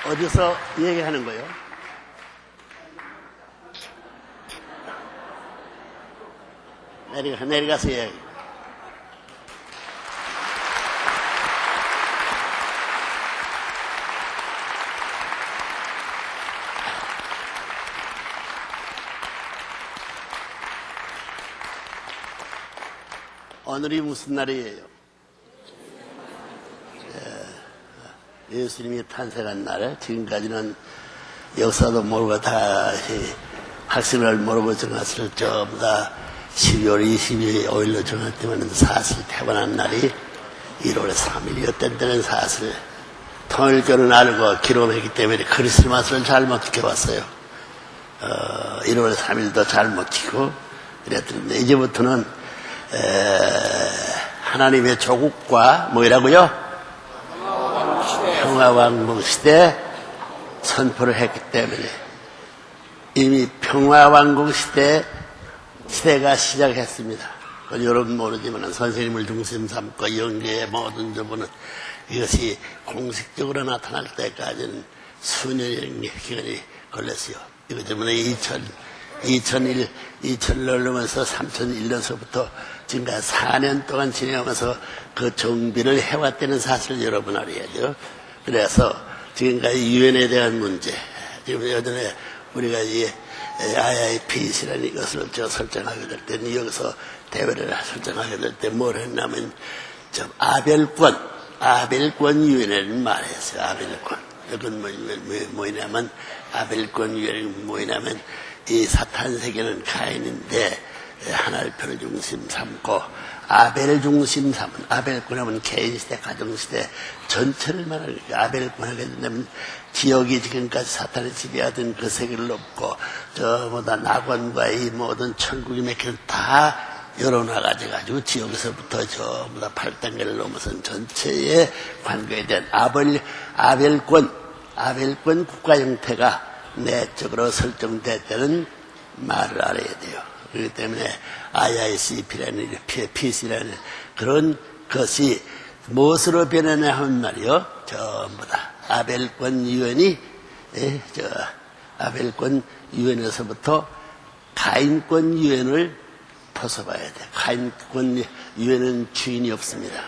어디서 얘기하는 거요? 내려가서 얘기. 오늘이 무슨 날이에요? 예수님이 탄생한 날. 지금까지는 역사도 모르고 다 학생을 모르고 정했을 전부 다 12월 22일 5일로 정했지만 사실 태어난 날이 1월 3일이었던 때는 사실 통일교는 알고 기록했기 때문에 크리스마스를 잘 못 지켜봤어요. 1월 3일도 잘 못 지키고 그랬는데 이제부터는 하나님의 조국과 뭐라고요? 평화왕국시대 선포를 했기 때문에 이미 평화왕국 시대가 시작했습니다. 여러분 모르지만 선생님을 중심 삼고 영계의 모든 저분은 이것이 공식적으로 나타날 때까지는 수년의 기간이 걸렸어요. 이것 때문에 2000을 넘어서 3001년서부터 지금까지 4년 동안 진행하면서 그 정비를 해왔다는 사실을 여러분 알아야죠. 그래서 지금까지 유엔에 대한 문제, 지금 예전에 우리가 이 IIPC라는 이것을 설정하게 될 때는 여기서 대회를 설정하게 될 때 뭘 했냐면 아벨권 유엔을 말했어요. 아벨권. 이건 뭐냐면 아벨권 유엔이 뭐냐면 이 사탄 세계는 가인인데 하나를 표를 중심 삼고 아벨 중심 삼은 아벨권 하면 개인시대, 가정시대 전체를 말하는 거예요. 아벨권 하게 된다면 지역이 지금까지 사탄이 지배하던 그 세계를 넘고 저보다 낙원과 이 모든 천국이 맥힌 다 열어놔가지고 지역에서부터 전부 다 8단계를 넘어선 전체의 관계에 대한 아벨권 국가 형태가 내적으로 설정됐다는 말을 알아야 돼요. 그렇기 때문에 IICP라는 PC라는 그런 것이 무엇으로 변하냐 하면 말이요. 전부 다 아벨권 유엔이 아벨권 유엔에서부터 가인권 유엔을 벗어봐야 돼. 가인권 유엔은 주인이 없습니다.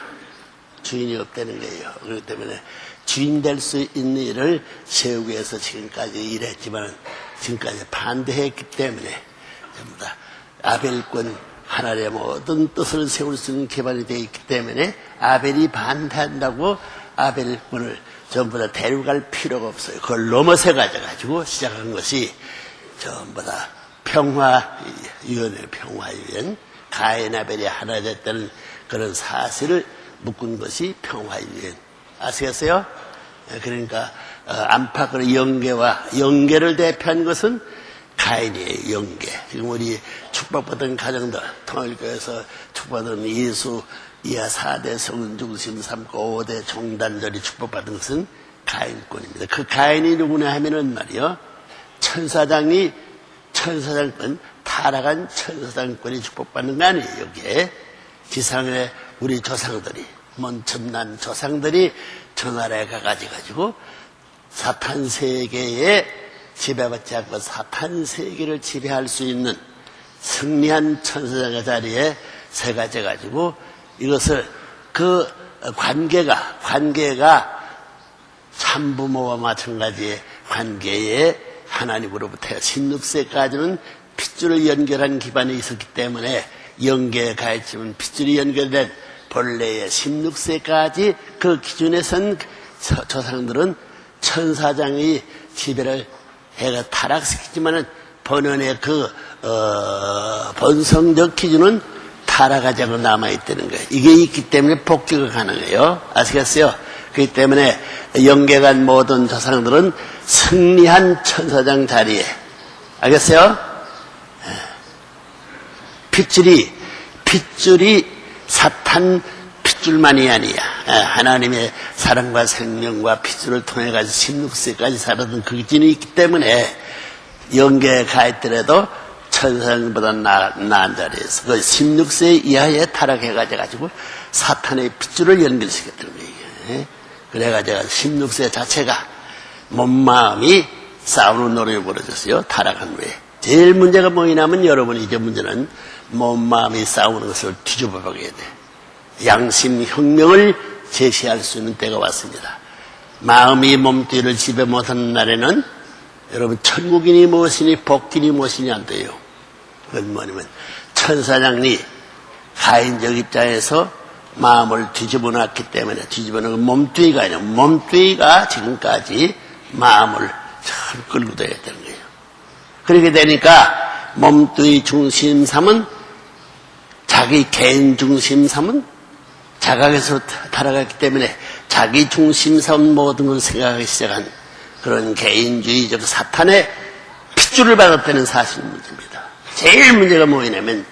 주인이 없다는 거예요. 그렇기 때문에 주인 될 수 있는 일을 세우기 위해서 지금까지 일했지만 지금까지 반대했기 때문에 전부 다 아벨권 하나의 모든 뜻을 세울 수 있는 기반이 되어 있기 때문에 아벨이 반대한다고 아벨권을 전부 다 데려갈 필요가 없어요. 그걸 넘어서 가져가지고 시작한 것이 전부 다 평화유엔, 가인 아벨이 하나 됐다는 그런 사실을 묶은 것이 평화유엔. 아시겠어요? 그러니까 안팎의 영계를 대표한 것은 가인이에요. 영계. 지금 우리 축복받은 가정들, 통일교에서 축복받은 예수 이하 4대 성은 중심 삼고 5대 종단절이 축복받은 것은 가인권입니다. 그 가인이 누구냐 하면은 말이요. 천사장권, 타락한 천사장권이 축복받는 거 아니에요. 여기에 지상의 우리 조상들이, 먼천난 조상들이 전하에 가가지고 사탄 세계에 지배받지 않고 사탄 세계를 지배할 수 있는 승리한 천사장의 자리에 세가져가지고 이것을 그 관계가 참부모와 마찬가지의 관계에 하나님으로부터 16세까지는 핏줄을 연결한 기반이 있었기 때문에 영계에 가했지만 핏줄이 연결된 본래의 16세까지 그 기준에 선 조상들은 천사장이 지배를 해가 타락시키지만은 본연의 본성적 기준은 타락하지 않고 남아있다는 거예요. 이게 있기 때문에 복귀가 가능해요. 아시겠어요? 그렇기 때문에 영계간 모든 조상들은 승리한 천사장 자리에, 알겠어요? 핏줄이 사탄 핏줄만이 아니야. 하나님의 사랑과 생명과 핏줄을 통해 가지고 16세까지 살았던 그 기준이 있기 때문에 영계에 가있더라도 천사보다 나은 자리에서 그 16세 이하에 타락해가지고 사탄의 핏줄을 연결시켰다는 거예요. 그래가지고 16세 자체가 몸마음이 싸우는 노릇이 벌어졌어요. 타락한 후에. 제일 문제가 뭐냐면 여러분 이제 문제는 몸마음이 싸우는 것을 뒤집어 보게 돼. 양심혁명을 제시할 수 있는 때가 왔습니다. 마음이 몸뚱이를 지배 못하는 날에는 여러분 천국이니 무엇이니 복귀니 무엇이니 안 돼요. 그건 뭐냐면 천사장이 가인적 입장에서 마음을 뒤집어 놨기 때문에 뒤집어 놓은 몸뚱이가 아니라 몸뚱이가 지금까지 마음을 잘 끌고 다녀야 되는 거예요. 그렇게 되니까 몸뚱이 중심 삼은 자기 개인 중심 삼은 자각에서 타락했기 때문에 자기 중심 삼은 모든 걸 생각하기 시작한 그런 개인주의적 사탄의 핏줄을 받았다는 사실이 문제입니다. 제일 문제가 뭐냐면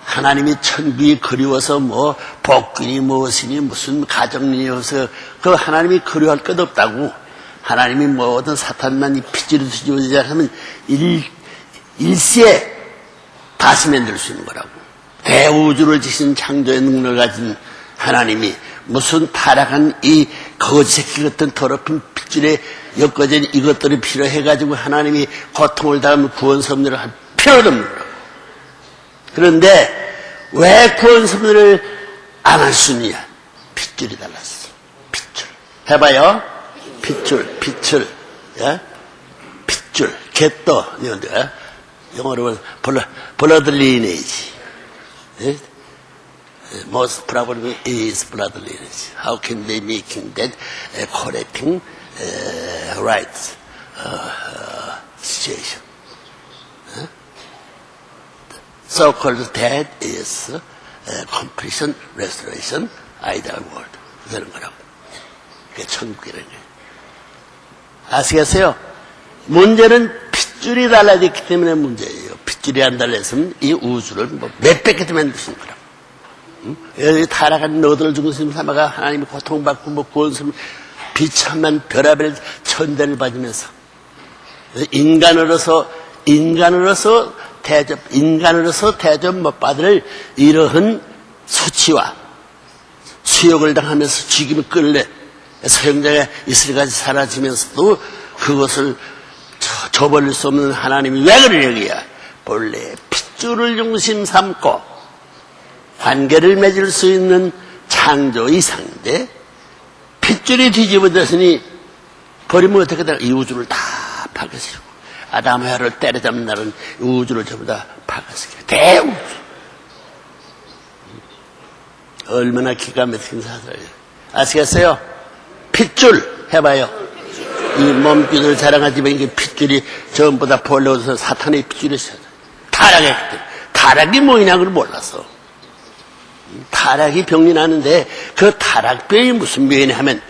하나님이 천국이 그리워서 복귀니 무엇이니 무슨 가정이어서 그 하나님이 그리워할 것 없다고 하나님이 모든 사탄만 이 핏줄을 뒤집어지지 않으면 일시에 다시 만들 수 있는 거라고. 대우주를 지신 창조의 능력을 가진 하나님이 무슨 타락한 이 거지새끼 같은 더럽힌 핏줄에 엮어진 이것들이 필요해가지고 하나님이 고통을 당하면 구원섭리를 할 필요도 없는 거라고. 그런데 왜 구원섭리를 안 할 수 있느냐? 핏줄이 달랐어. 핏줄. 해봐요. 핏줄. 예? 핏줄. 겟도. 영어로 blood lineage. 예? Most probably is blood lineage. How can they making that correcting right situation? So-called death is completion, restoration, ideal world. 그런 거라고. 그게 천국이라는 거예요. 아시겠어요? 문제는 핏줄이 달라졌기 때문에 문제예요. 핏줄이 안 달라졌으면 이 우주를 몇백 개 만들 수 있는 거라고. 여기 타락한 너들을 중심 삼아가 하나님이 고통받고 구원스러운 비참한 별하별 천대를 받으면서 인간으로서 대접 못 받을 이러한 수치와 수욕을 당하면서 죽임을 끌래 서형장에 이슬같이 사라지면서도 그것을 저버릴 수 없는 하나님이 왜 그러냐기야. 본래 핏줄을 중심 삼고 관계를 맺을 수 있는 창조의 상대 핏줄이 뒤집어졌으니 버리면 어떻게 될까? 이 우주를 다 파괴시키고 아담 해를 때려잡는 날은 우주를 전부 다 파괴시키고 대우주. 얼마나 기가 막힌 사설이에요. 아시겠어요? 핏줄 해봐요. 이 몸뚱이를 자랑하지만 이게 핏줄이 전부 다 벌레어서 사탄의 핏줄이 있어요. 타락했기 때문에. 타락이 뭐냐 그걸 몰랐어. 타락이 병이 나는데 그 타락병이 무슨 병이냐 하면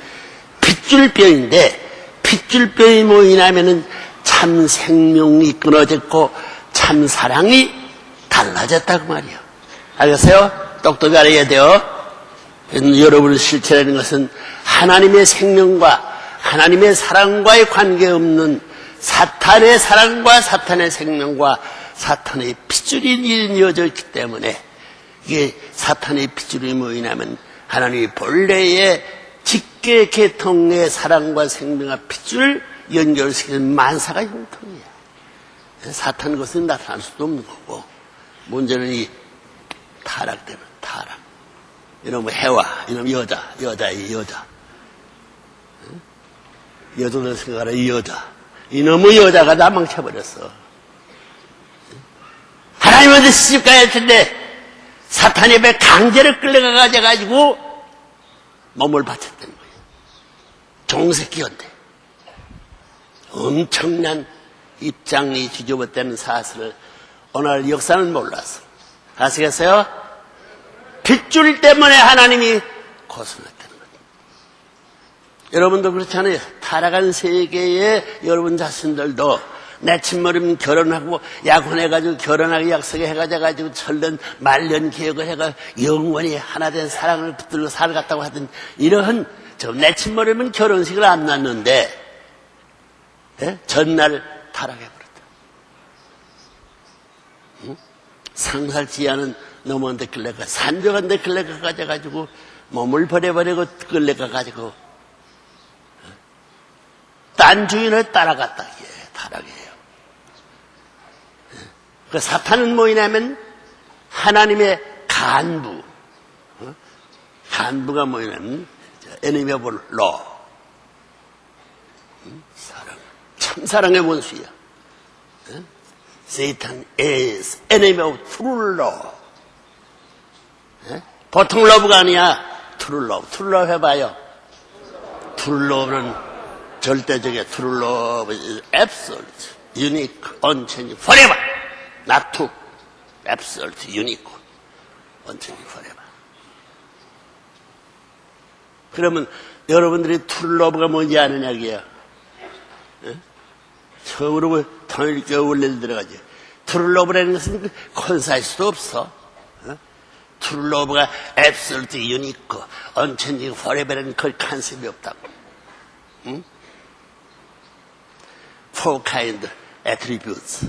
핏줄병인데 핏줄병이 뭐냐 하면은 참 생명이 끊어졌고 참 사랑이 달라졌다고 말이야. 알겠어요? 똑똑히 알아야 돼요. 여러분의 실체라는 것은 하나님의 생명과 하나님의 사랑과의 관계없는 사탄의 사랑과 사탄의 생명과 사탄의 핏줄이 이어져 있기 때문에 이게 사탄의 핏줄이 뭐냐면 하나님의 본래의 직계 계통의 사랑과 생명과 핏줄을 연결시키는 만사가 형통이야. 사탄 것은 나타날 수도 없는 거고 문제는 이 타락 때문에 타락. 이놈의 해와 이놈 여자의 여자. 여자들 생각하라 이 여자. 이놈의 여자가 나 망쳐버렸어. 하나님한테 시집가야 할 텐데 사탄의 배 강제로 끌려가가지고 몸을 바쳤다는 거예요. 종새끼였대. 엄청난 입장이 뒤집어대는 사실을 오늘 역사는 몰랐어. 아시겠어요? 핏줄 때문에 하나님이 고생했다는 거예요. 여러분도 그렇잖아요. 타락한 세계에 여러분 자신들도 내 친머리면 결혼하고 약혼해가지고 결혼하기 약속해가지고 철든 말년 기억을 해가 영원히 하나된 사랑을 붙들고 살았다고 하던 이러한 내 친머리면 결혼식을 안 났는데 전날 타락해버렸다. 상상치 않은 놈한테 끌려가, 산적한테 끌려가 가지고 몸을 버려버리고 끌려가 가지고 딴 주인을 따라갔다. 예, 타락이에요. 그 사탄은 뭐냐면 하나님의 간부. 간부가 뭐냐면 enemy of law. 사랑, 참사랑의 원수야. Satan is enemy of true love. 보통 러브가 아니야. true love. true love 해봐요. true love는 절대적이야. true love is absolute, unique, unchanging, forever. Not to. absolute, unique, unchanging, forever. 그러면 여러분들이 true love가 뭔지 아느냐 이게요. 처음으로 통일교회 원래를 들어가죠. true love라는 것은 컨사할 수도 없어. true love가 absolute, unique, unchanging, forever라는 그 컨셉이 없다고. Four kind attributes.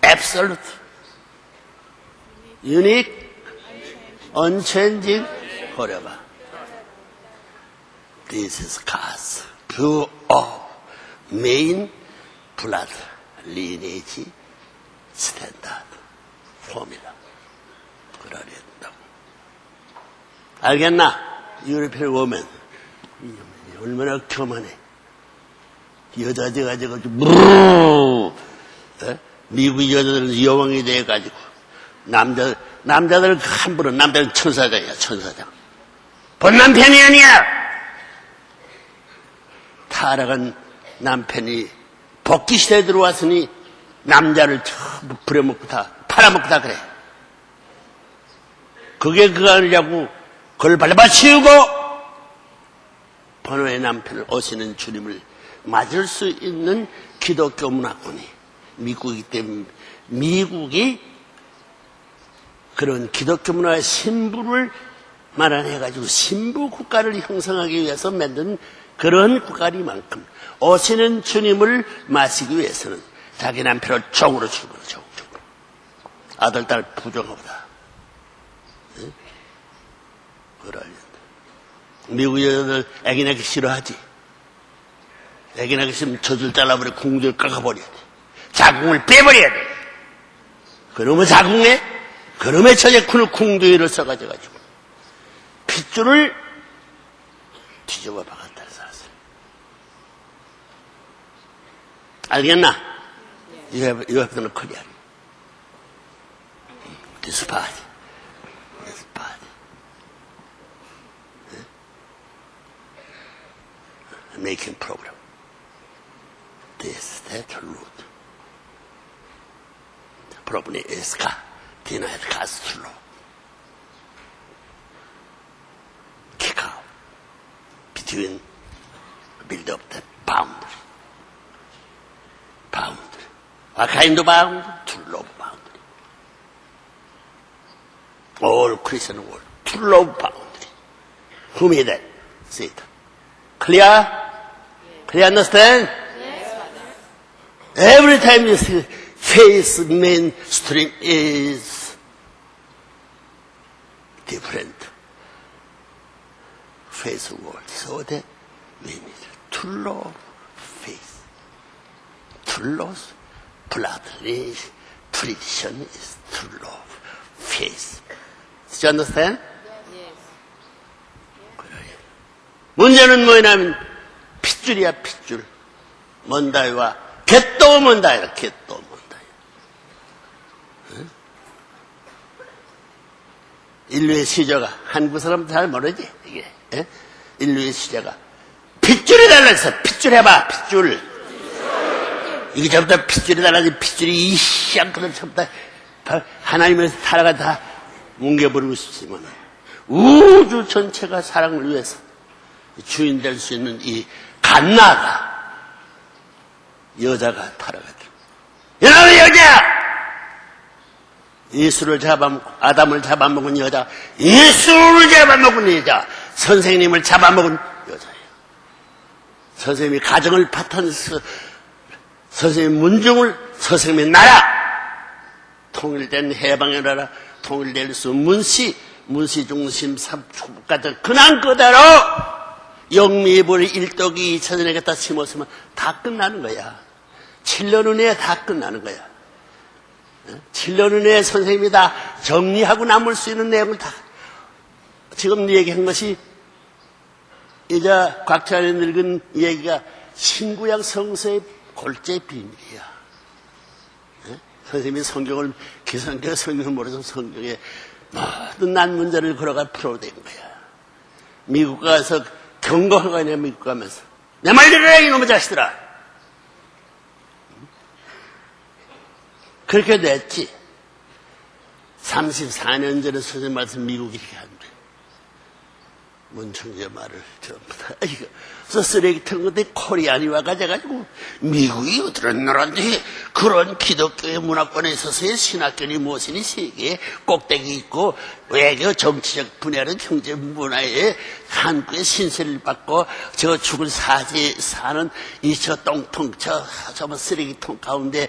Absolute, unique, unchanging, forever. This is God's pure main blood lineage standard formula. 그래야 된다고. 알겠나? 유럽의 woman. 얼마나 교만해. 여자 돼가지고 미국 여자들은 여왕이 돼가지고 남자들 함부로 남자는 천사장이야. 천사장. 본 남편이 아니야. 타락한 남편이 복귀 시대에 들어왔으니 남자를 전부 부려먹고 다 팔아먹고 다 그래. 그게 그거 아니냐고 그걸 밟아치우고 번호의 남편을 오시는 주님을 맞을 수 있는 기독교 문화권이 미국이기 때문에 미국이 그런 기독교 문화의 신부를 마련해가지고 신부 국가를 형성하기 위해서 만든 그런 국가리만큼 오시는 주님을 마시기 위해서는 자기 남편을 종으로 죽으라. 종으로. 아들, 딸 부정하보다. 네? 그걸 알려야 돼. 미국 여자들 애기 낳기 싫어하지. 애기 낳기 싫으면 젖을 잘라버려 궁지를 깎아버려야 돼. 자궁을 빼버려야 돼. 그러면 자궁에 그놈의 저제군을 궁둥이를 써가지고 핏줄을 뒤집어 박았다. 알겠나? You have to clear. This body. This body. Making program. This, that, root. The problem is God. Denied God's law. Kick out. Between, build up that boundary. Boundary. What kind of boundary? True love boundary. All Christian world. True love boundary. Who made that? Satan. Clear? Clear understand? Every time you see faith mainstream is different. Faith world. So that we need to love faith. To love blood lineage tradition is to love faith. Did you understand? Yes. 문제는 뭐냐면 핏줄이야 핏줄. 먼다이와 겟도 먼다이라 겟도 먼다이. 응? 인류의 시조가 한국 사람 잘 모르지 이게. 에? 인류의 시조가 핏줄이 달라서 핏줄 해봐 핏줄. 이게 전부 핏줄이 달라지 핏줄이 이시한거들 전부 다 하나님의 사랑을 다 뭉개버리고 싶지만 우주 전체가 사랑을 위해서 주인 될 수 있는 이 갓나가 여자가 타락하더라. 여러분 여자! 예수를 잡아먹고 아담을 잡아먹은 여자, 예수를 잡아먹은 여자, 선생님을 잡아먹은 여자예요. 선생님이 가정을 파탄해서 선생님 문중을 선생님의 나라 통일된 해방의 나라, 통일될 수 문시 중심 삼축까지 그냥 그대로 영미불 일독이 2차전에 갖다 심었으면 다 끝나는 거야. 7년 후에 다 끝나는 거야. 7년 후에 선생님이 다 정리하고 남을 수 있는 내용을 다 지금 얘기한 것이 이제 곽찬의 늙은 얘기가 신구약 성서의 골재 비밀이야. 선생님이 성경을 기성교 성경을 모르서 성경에 모든 난 문제를 걸어가 풀어낸 거야. 미국 가서 경고하고 있냐 미국 가면서 내 말 들으라 이놈의 자식들아. 그렇게 됐지. 34년 전에 선생님 말씀 미국이 이렇게 한대. 문청재 말을 전부 다 이거 쓰레기 튼 건데 코리안이 와가지고 미국이 어떤 나라인데 그런 기독교의 문화권에 있어서의 신학교니 무엇이니 세계에 꼭대기 있고 외교 정치적 분야는 경제 문화에 한국의 신세를 받고 저 죽을 사지 사는 이 저 똥통 저 쓰레기통 가운데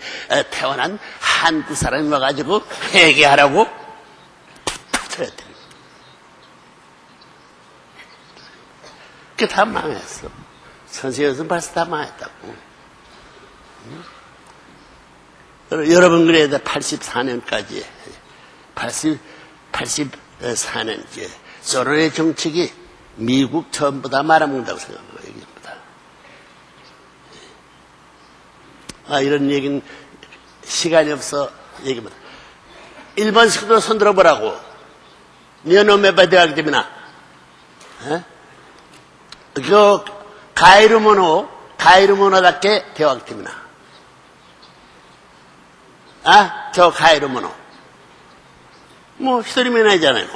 태어난 한국 사람이 와가지고 회개하라고 터져야 돼. 그게 다 망했어. 선생님은 벌써 다 망했다고. 여러분 그래도 84년까지 84년째 소련의 정책이 미국 전부 다 말아먹는다고 생각하는 거예요. 이런 얘기는 시간이 없어 얘기합니다. 일본 식으로 손들어보라고. 니어놈의 대학이 되면 그 가이르모노답게 대왕팀이나 저 가이르모노 뭐 히토리면 하잖아요.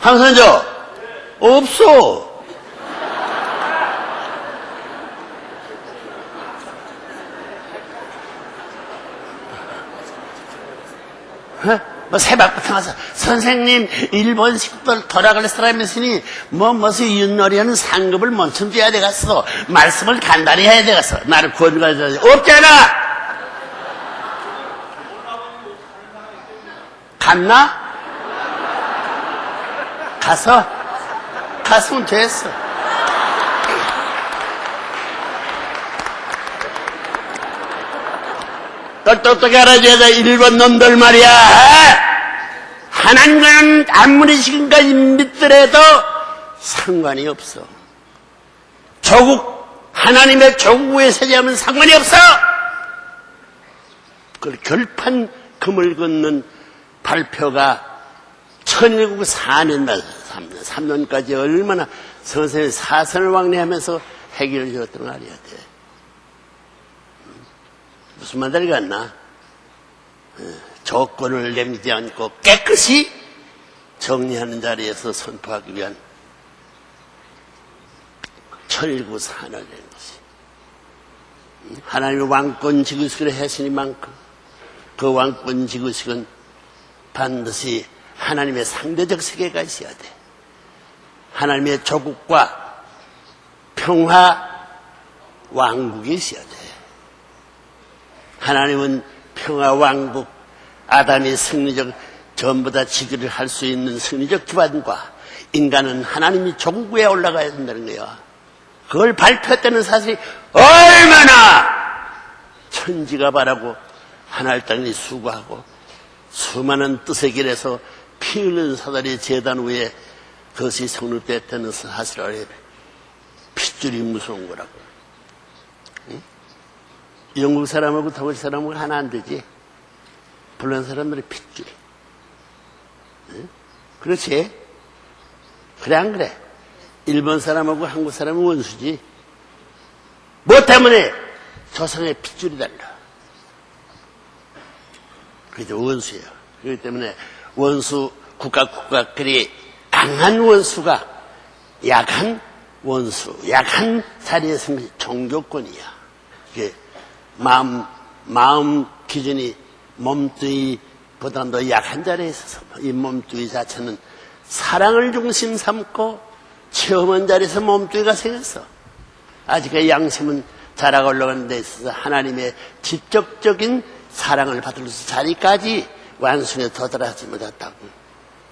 황선조 없어. 뭐 새벽부터 와서 선생님 일본식도 돌아갈 사람이 있으니 무슨 윷놀이하는 상급을 먼저 줘야 되겠어. 말씀을 간단히 해야 되겠어. 나를 구원가져야지. 없잖아. 갔나? 갔으면 됐어. 똑똑하게 알아줘야 돼. 일본 놈들 말이야. 하나님과는 아무리 지금까지 믿더라도 상관이 없어. 하나님의 조국 위에 세자면 상관이 없어. 그 결판 금을 걷는 발표가 1904년 3년까지 얼마나 선생님이 사선을 왕래하면서 해결을 줬던 거 알아야 돼. 무슨 말들 같나? 조건을 남기지 않고 깨끗이 정리하는 자리에서 선포하기 위한 천일구 산을 낸 것이 하나님의 왕권 지구식을 하시니만큼 그 왕권 지구식은 반드시 하나님의 상대적 세계가 있어야 돼. 하나님의 조국과 평화 왕국이 있어야 돼. 하나님은 평화 왕국, 아담이 승리적 전부 다 지기를 할 수 있는 승리적 기반과 인간은 하나님이 조국 위에 올라가야 된다는 거야. 그걸 발표했다는 사실이 얼마나 천지가 바라고 하늘 땅이 수고하고 수많은 뜻의 길에서 피 흘린 사다리 제단 위에 그것이 성립됐다는 사실을 알아야 돼. 핏줄이 무서운 거라고. 영국 사람하고 독일 사람하고 하나 안 되지. 불란 사람들의 핏줄이. 그렇지? 그래 안 그래? 일본 사람하고 한국 사람은 원수지. 뭐 때문에? 조상의 핏줄이 달라. 그게 원수예요. 그렇기 때문에 원수 국가끼리 강한 원수가 약한 원수, 약한 자리에 선 것이 종교권이야. 그게 마음 기준이 몸뚱이보다 더 약한 자리에 있어서 이 몸뚱이 자체는 사랑을 중심 삼고 체험한 자리에서 몸뚱이가 생겼어. 아직까지 양심은 자라가 올라가는 데 있어서 하나님의 직접적인 사랑을 받을 자리까지 완성에 도달하지 못했다고.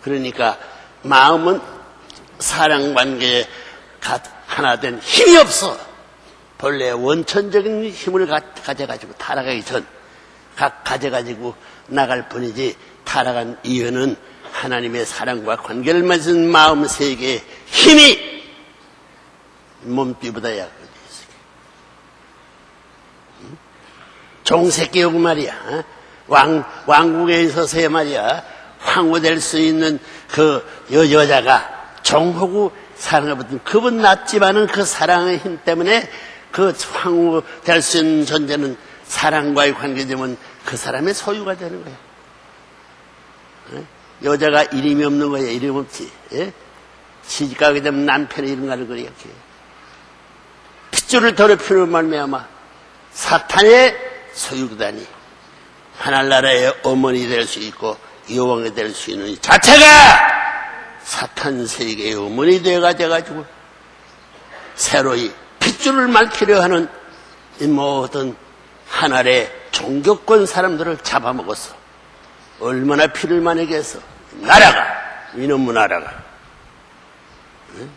그러니까 마음은 사랑관계에 하나 된 힘이 없어. 본래 원천적인 힘을 가져가지고 타락하기 전 가져가지고 나갈 뿐이지, 타락한 이유는 하나님의 사랑과 관계를 맺은 마음 세계의 힘이 몸띠보다 약하게 있어. 종새끼하고 말이야, 왕국에 있어서야 말이야, 황후될 수 있는 그 여자가 종하고 사랑을 받은, 그분 낫지만은 그 사랑의 힘 때문에 그 황후 될 수 있는 존재는 사랑과의 관계되면 그 사람의 소유가 되는 거야. 여자가 이름이 없는 거야. 이름 없지. 시집가게 되면 남편의 이름 가는 거야. 핏줄을 더럽히는 말미암아 사탄의 소유다니 하늘나라의 어머니 될 수 있고 여왕이 될 수 있는 이 자체가 사탄 세계의 어머니 되어가지고 새로이 핏줄을 맑히려 하는 이 모든 하늘의 종교권 사람들을 잡아먹었어. 얼마나 피를 많이 했어. 나라가, 이놈의 나라가. 응?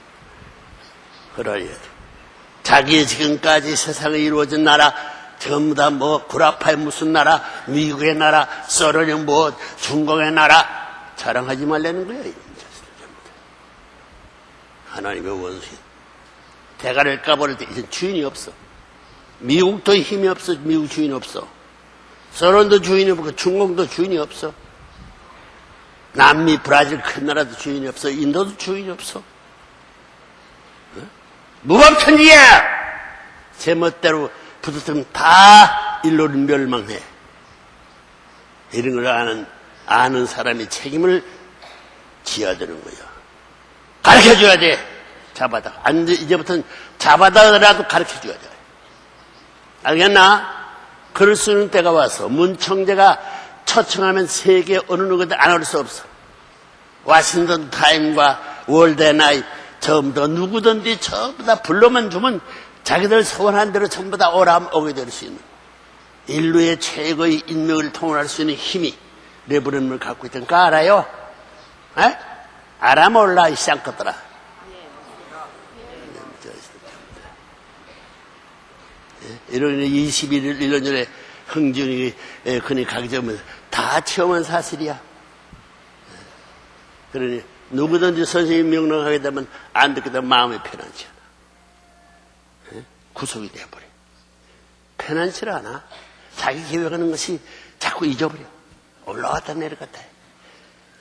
그러야 돼. 자기 지금까지 세상에 이루어진 나라, 전부 다 뭐, 구라파의 무슨 나라, 미국의 나라, 소련의 뭐, 중국의 나라, 자랑하지 말라는 거야, 이런 자식들 전부 다. 하나님의 원수인. 대가를 까버릴 때 이제 주인이 없어. 미국도 힘이 없어. 미국 주인 없어. 소련도 주인이 없고 중국도 주인이 없어. 남미, 브라질 큰 나라도 주인이 없어. 인도도 주인이 없어. 무법천지야. 제멋대로 붙었으면 다 일로를 멸망해. 이런 걸 아는 사람이 책임을 지어야 되는 거야. 가르쳐줘야 돼. 잡아다. 이제부터는 잡아다라도 가르쳐줘야 돼. 알겠나? 그럴 수 있는 때가 와서 문청재가 초청하면 세계 어느 누구도 안 올 수 없어. 워싱턴 타임과 월드나잇 전부 다 누구든지 전부 다 불러만 주면 자기들 소원한 대로 전부 다 오게 될 수 있는 인류의 최고의 인명을 통솔할 수 있는 힘이 레브런을 갖고 있던 거 알아요? 에? 알아 몰라 이 쌍꺼더라. 이런 21년 전에 흥준이 그니 가기 전에 다 체험한 사실이야. 그러니 누구든지 선생님 명령하게 되면 안 듣게 되면 마음이 편안치 않아. 구속이 돼버려. 편안치 않아. 자기 계획하는 것이 자꾸 잊어버려. 올라갔다 내려갔다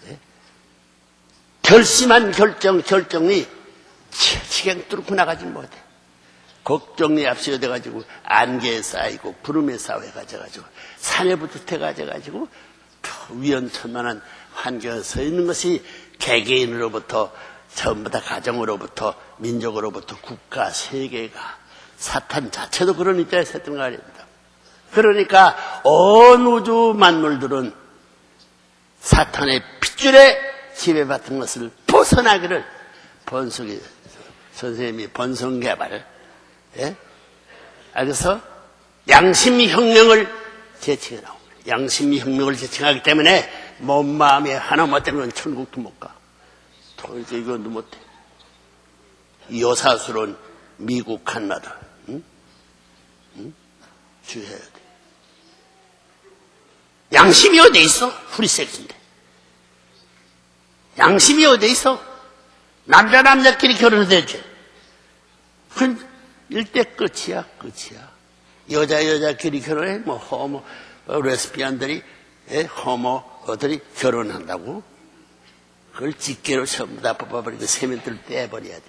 해. 결심한 결정이 시경 뚫고 나가지 못해. 걱정이 앞서가지고 안개에 쌓이고 구름에 쌓여가지고 산에 붙어가지고 위험천만한 환경에 서 있는 것이 개개인으로부터 전부 다 가정으로부터 민족으로부터 국가 세계가 사탄 자체도 그런 입장에 섰던 거 아닙니다. 그러니까 온 우주 만물들은 사탄의 핏줄에 지배받은 것을 벗어나기를 선생님이 번성개발 그래서 양심혁명을 제칭해 나옵니다. 양심혁명을 제칭하기 때문에 몸 마음에 하나 못되는 건 천국도 못 가. 도대체 이건도 못해. 요사스러운 미국 한나라 주의해야 돼. 양심이 어디 있어? 프리섹스인데. 양심이 어디 있어? 남자끼리 결혼해도 되지. 그건 일대 끝이야. 여자끼리 결혼해? 뭐, 호모, 레스비안들이, 호모들이 결혼한다고? 그걸 직계로 전부 다 뽑아버리고 세면대를 떼버려야 돼.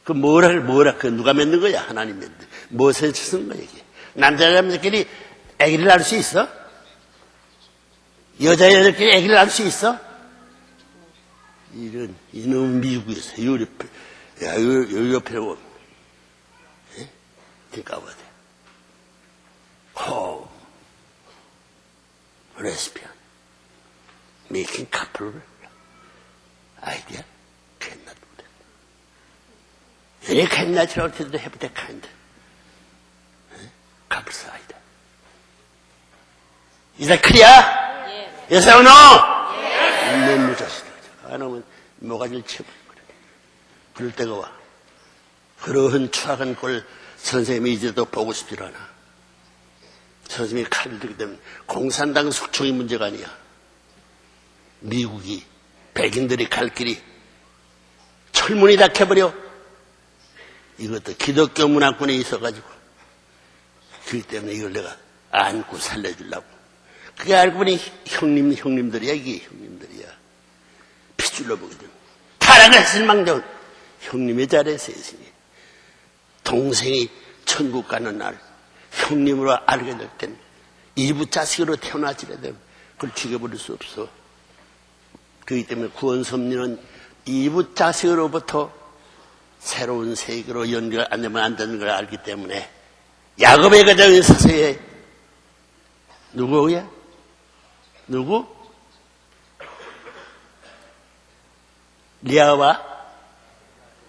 그 뭐라, 그 누가 맺는 거야? 하나님 맺는. 무엇에 쓰는 거야, 이게? 남자끼리 아기를 낳을 수 있어? 여자끼리 아기를 낳을 수 있어? 이놈 미국에서, 유럽에 오면. 가봐야 돼. 홈, 레스피언, 메이킹 카플, 아이디어, 캔낫. 왜 캔낫이라고 해도 해보대 카인드. 이제 크리야? 예. 여사 오노? 예. 내 자식들. 안 오면 모가지를 쳐버려. 그럴 때가 와. 그러한 추악한 꼴 선생님이 이제도 보고 싶질 않아. 선생님이 칼을 들기 때문에 공산당 숙청이 문제가 아니야. 미국이 백인들이 갈 길이 철문이 닫혀버려. 이것도 기독교 문화권에 있어가지고 그렇기 때문에 이걸 내가 안고 살려주려고. 그게 알고 보니 형님들이야. 이게 형님들이야. 피줄러 보거든. 타락을 실망정 형님의 자리에 세상에 동생이 천국 가는 날 형님으로 알게 될 땐 이부자식으로 태어나지라도 그걸 죽여버릴 수 없어. 그렇기 때문에 구원섭리는 이부자식으로부터 새로운 세계로 연결 안 되면 안 되는 걸 알기 때문에 야곱의 가정에 서서히 누구야? 누구? 리아와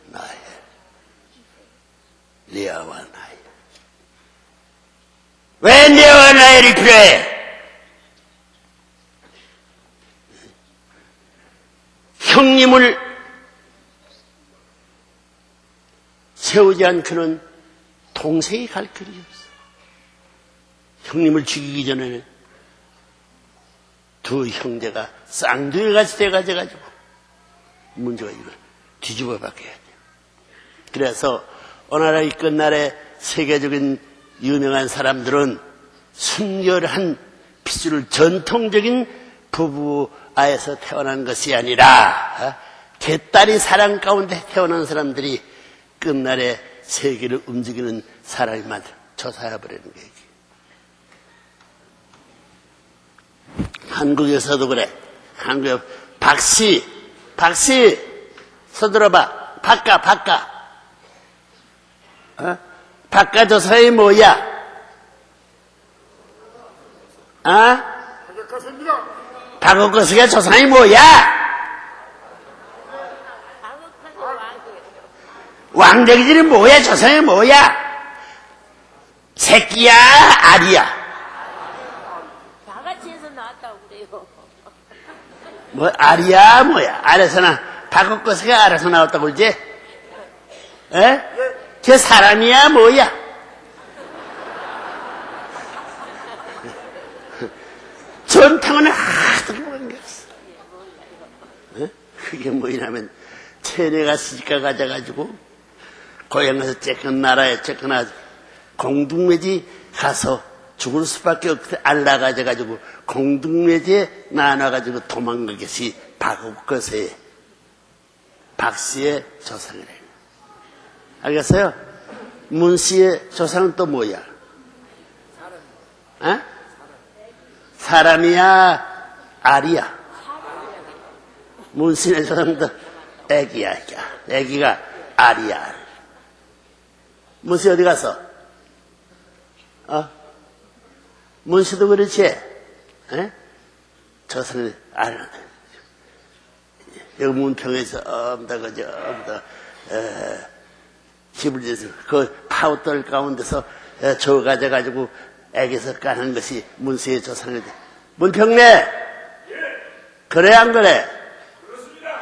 나엘. 리아와 나엘. 왜 리아와 나엘이 필요해? 형님을 세우지 않고는 동생이 갈 길이 없어. 형님을 죽이기 전에는 두 형제가 쌍둥이같이 돼가지고 문제가 이걸 뒤집어 바뀌어야 돼. 그래서 오늘의 끝날에 세계적인 유명한 사람들은 순결한 피줄을 전통적인 부부아에서 태어난 것이 아니라 개딸이 사랑 가운데 태어난 사람들이 끝날에 세계를 움직이는 사람이 만들어 조사해버리는 거예요. 한국에서도 그래. 한국에 박씨 서들어봐. 박가 박가 조사이 뭐야? 박옥거스가 조상이 뭐야? 왕대기들이 뭐야? 조상이 뭐야? 새끼야? 알이야? 바가지에서 나왔다고 그래요. 뭐 알이야? 뭐야? 알에서나 박옥거스가 알에서 나왔다고 그러지? 에? 걔 사람이야? 뭐야? 전통은 하도 모르는 게 없어. 그게 뭐냐면 체내가 시집가 가져가지고 고향 가서 쬐끔 나라에 쬐끔나 공동묘지 가서 죽을 수밖에 없게 알라가져가지고 공동묘지에 나눠가지고 도망간 것이 박옥거스의 박씨의 조상이래요. 알겠어요? 문씨의 조상은 또 뭐야? 사람이야? 알이야? 문씨의 조상도 애기야. 애기가 알이야. 문씨 어디 갔어? 문씨도 그렇지? 조상은 알. 여기 문평에서 집을 지어서 그 파우떨 가운데서 저 가져가지고 애기서 까는 것이 문씨의 조상이 돼. 문평네? 그래 안 그래? 그렇습니다.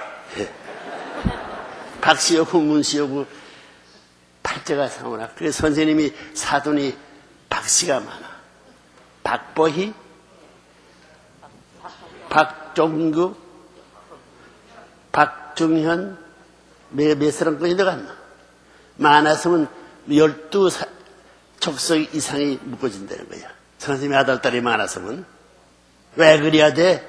박씨하고 문씨하고 팔자가 상하나. 그래서 선생님이 사돈이 박씨가 많아. 박보희, 박종규, 박중현, 몇 사람까지 들어갔나? 많았으면 12족속 이상이 묶어진다는 거야. 선생님의 아들딸이 많았으면. 왜 그래야 돼?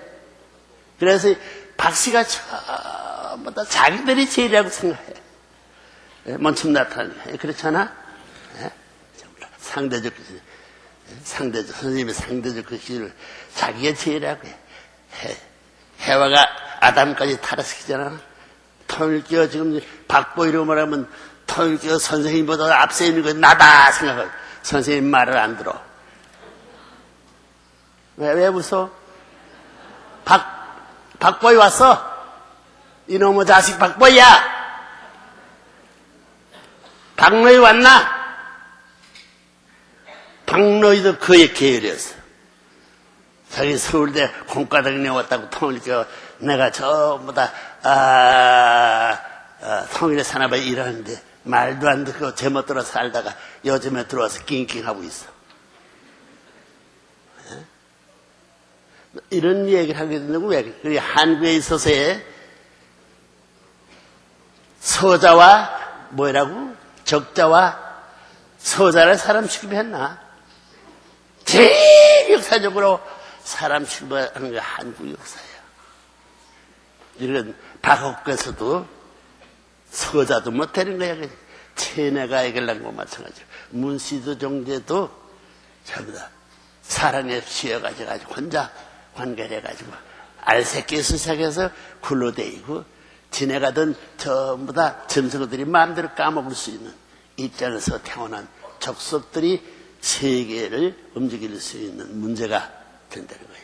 그래서 박씨가 전부 다 자기들이 제일이라고 생각해. 먼침 나타나는. 그렇잖아? 상대적, 선생님의 상대적 그 기준을 자기가 제일이라고 해. 해와가 아담까지 타락시키잖아. 터울겨 지금 박보이로 말하면 터울겨 선생님보다 앞서 있는 건 나다 생각하고 선생님 말을 안 들어. 왜 웃어? 박보이 왔어? 이놈의 자식 박보이야? 박노이 왔나? 박노이도 그의 계열이었어. 자기 서울대 공과대학에 왔다고 통일교 내가 전부 다 통일의 산업에 일하는데 말도 안 듣고 제멋대로 살다가 요즘에 들어와서 낑낑하고 있어. 이런 얘기를 하게 되는 왜? 그게 한국에 있어서의 서자와 뭐라고? 적자와 서자를 사람 취급했나? 제일 역사적으로 사람 취급하는 게 한국 역사야. 이런 박옥에서도 서자도 못하는 거야. 체내가 해결한 거 마찬가지로. 문시도 정제도 전부 다 사랑에 취해가지고 혼자 관계해가지고 알새끼에서 시작해서 굴러다니고 지내가던 전부 다 점성들이 마음대로 까먹을 수 있는 입장에서 태어난 족속들이 세계를 움직일 수 있는 문제가 된다는 거예요.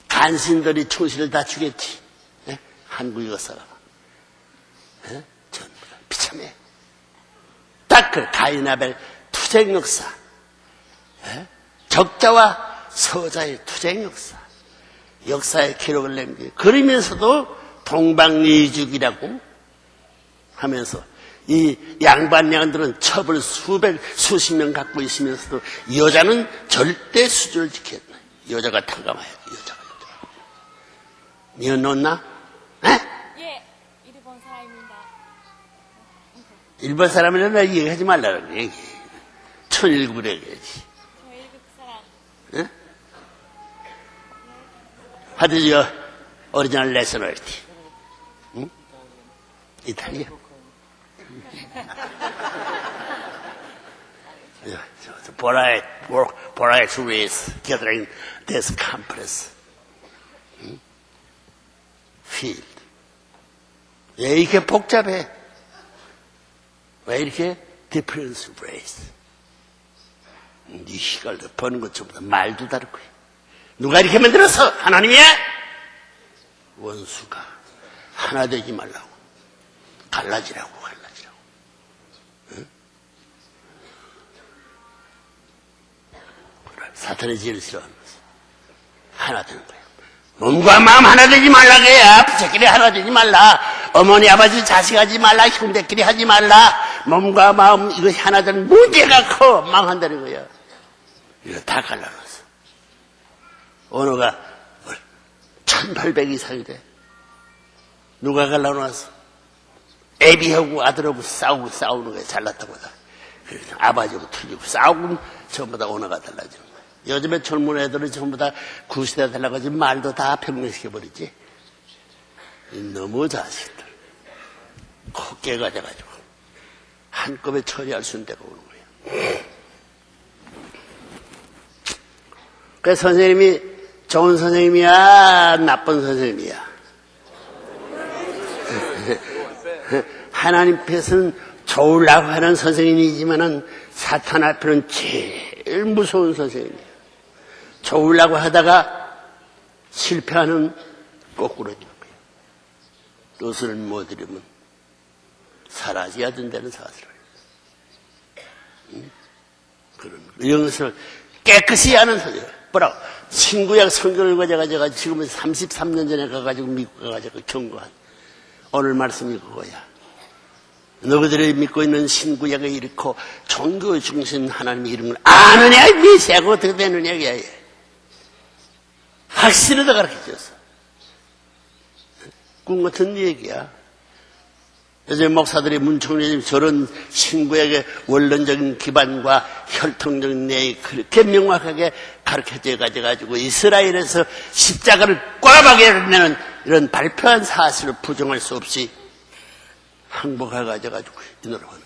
간신들이 충실을 다 주겠지. 예? 한국 역사가. 예? 전부 다 비참해. 딱 그 가인아벨 투쟁 역사. 예? 적자와 서자의 투쟁 역사. 역사의 기록을 남기. 그러면서도 동방예의주기라고 하면서 이 양반양들은 첩을 수십 명 갖고 있으면서도 여자는 절대 수준을 지켰나. 여자가 탕감해야지. 여자가. 니가 넣었나? 예, 일본 사람입니다. 일본 사람이라 얘기하지 말라고 그래. 천일국을 얘기해야지. 저 일본 사람. 응? What is your original nationality? 응? 이탈리아? Polite race gathering this complex field. 왜 이렇게 복잡해? 왜 이렇게 difference race? 네 시간을 버는 것 전부 다 말도 다르고. 누가 이렇게 만들었어? 하나님이야? 원수가 하나 되지 말라고. 갈라지라고. 응? 사탄의 지혜를 싫어하는 것은 하나 되는 거야. 몸과 마음 하나 되지 말라고 해야. 부처끼리 하나 되지 말라. 어머니 아버지 자식 하지 말라. 형제끼리 하지 말라. 몸과 마음 이것이 하나 되는 문제가 커. 망한다는 거야. 이거 다 갈라놨어. 언어가 1800 이상이 돼. 누가 갈라놨어? 애비하고 아들하고 싸우는 거야. 잘났다고 다. 아버지하고 틀리고 싸우고 전부 다 언어가 달라지는 거야. 요즘에 젊은 애들은 전부 다 구시대 달라가지 말도 다 평면시켜버리지. 너무 자식들. 콧개가 돼가지고 한꺼번에 처리할 수 있는 데가 오는 거야. 그래서 선생님이 좋은 선생님이야, 나쁜 선생님이야. 하나님 앞에서는 좋으려고 하는 선생님이지만은 사탄 앞에는 제일 무서운 선생님이에요. 좋으려고 하다가 실패하는 거꾸로지는 거예요. 뜻을 못 이루면 사라져야 된다는 사실을. 그런 영성을 깨끗이 아는 선생님. 뭐라고? 신구약 성경을 가져가지고 지금 33년 전에 가가지고 미국 가가지고 경고한 오늘 말씀이 그거야. 너희들이 믿고 있는 신구약을 잃고 종교 중심 하나님의 이름을 아느냐? 메시아가 어떻게 되느냐? 확실하다 가르쳐 줬어. 꿈 같은 얘기야. 요즘 목사들이 문청년님 저런 신구약의 원론적인 기반과 혈통적인 내용이 그렇게 명확하게 가르쳐져 가지고 이스라엘에서 십자가를 꽈박이 내는 이런 발표한 사실을 부정할 수 없이 항복해 가지고 인도를 하는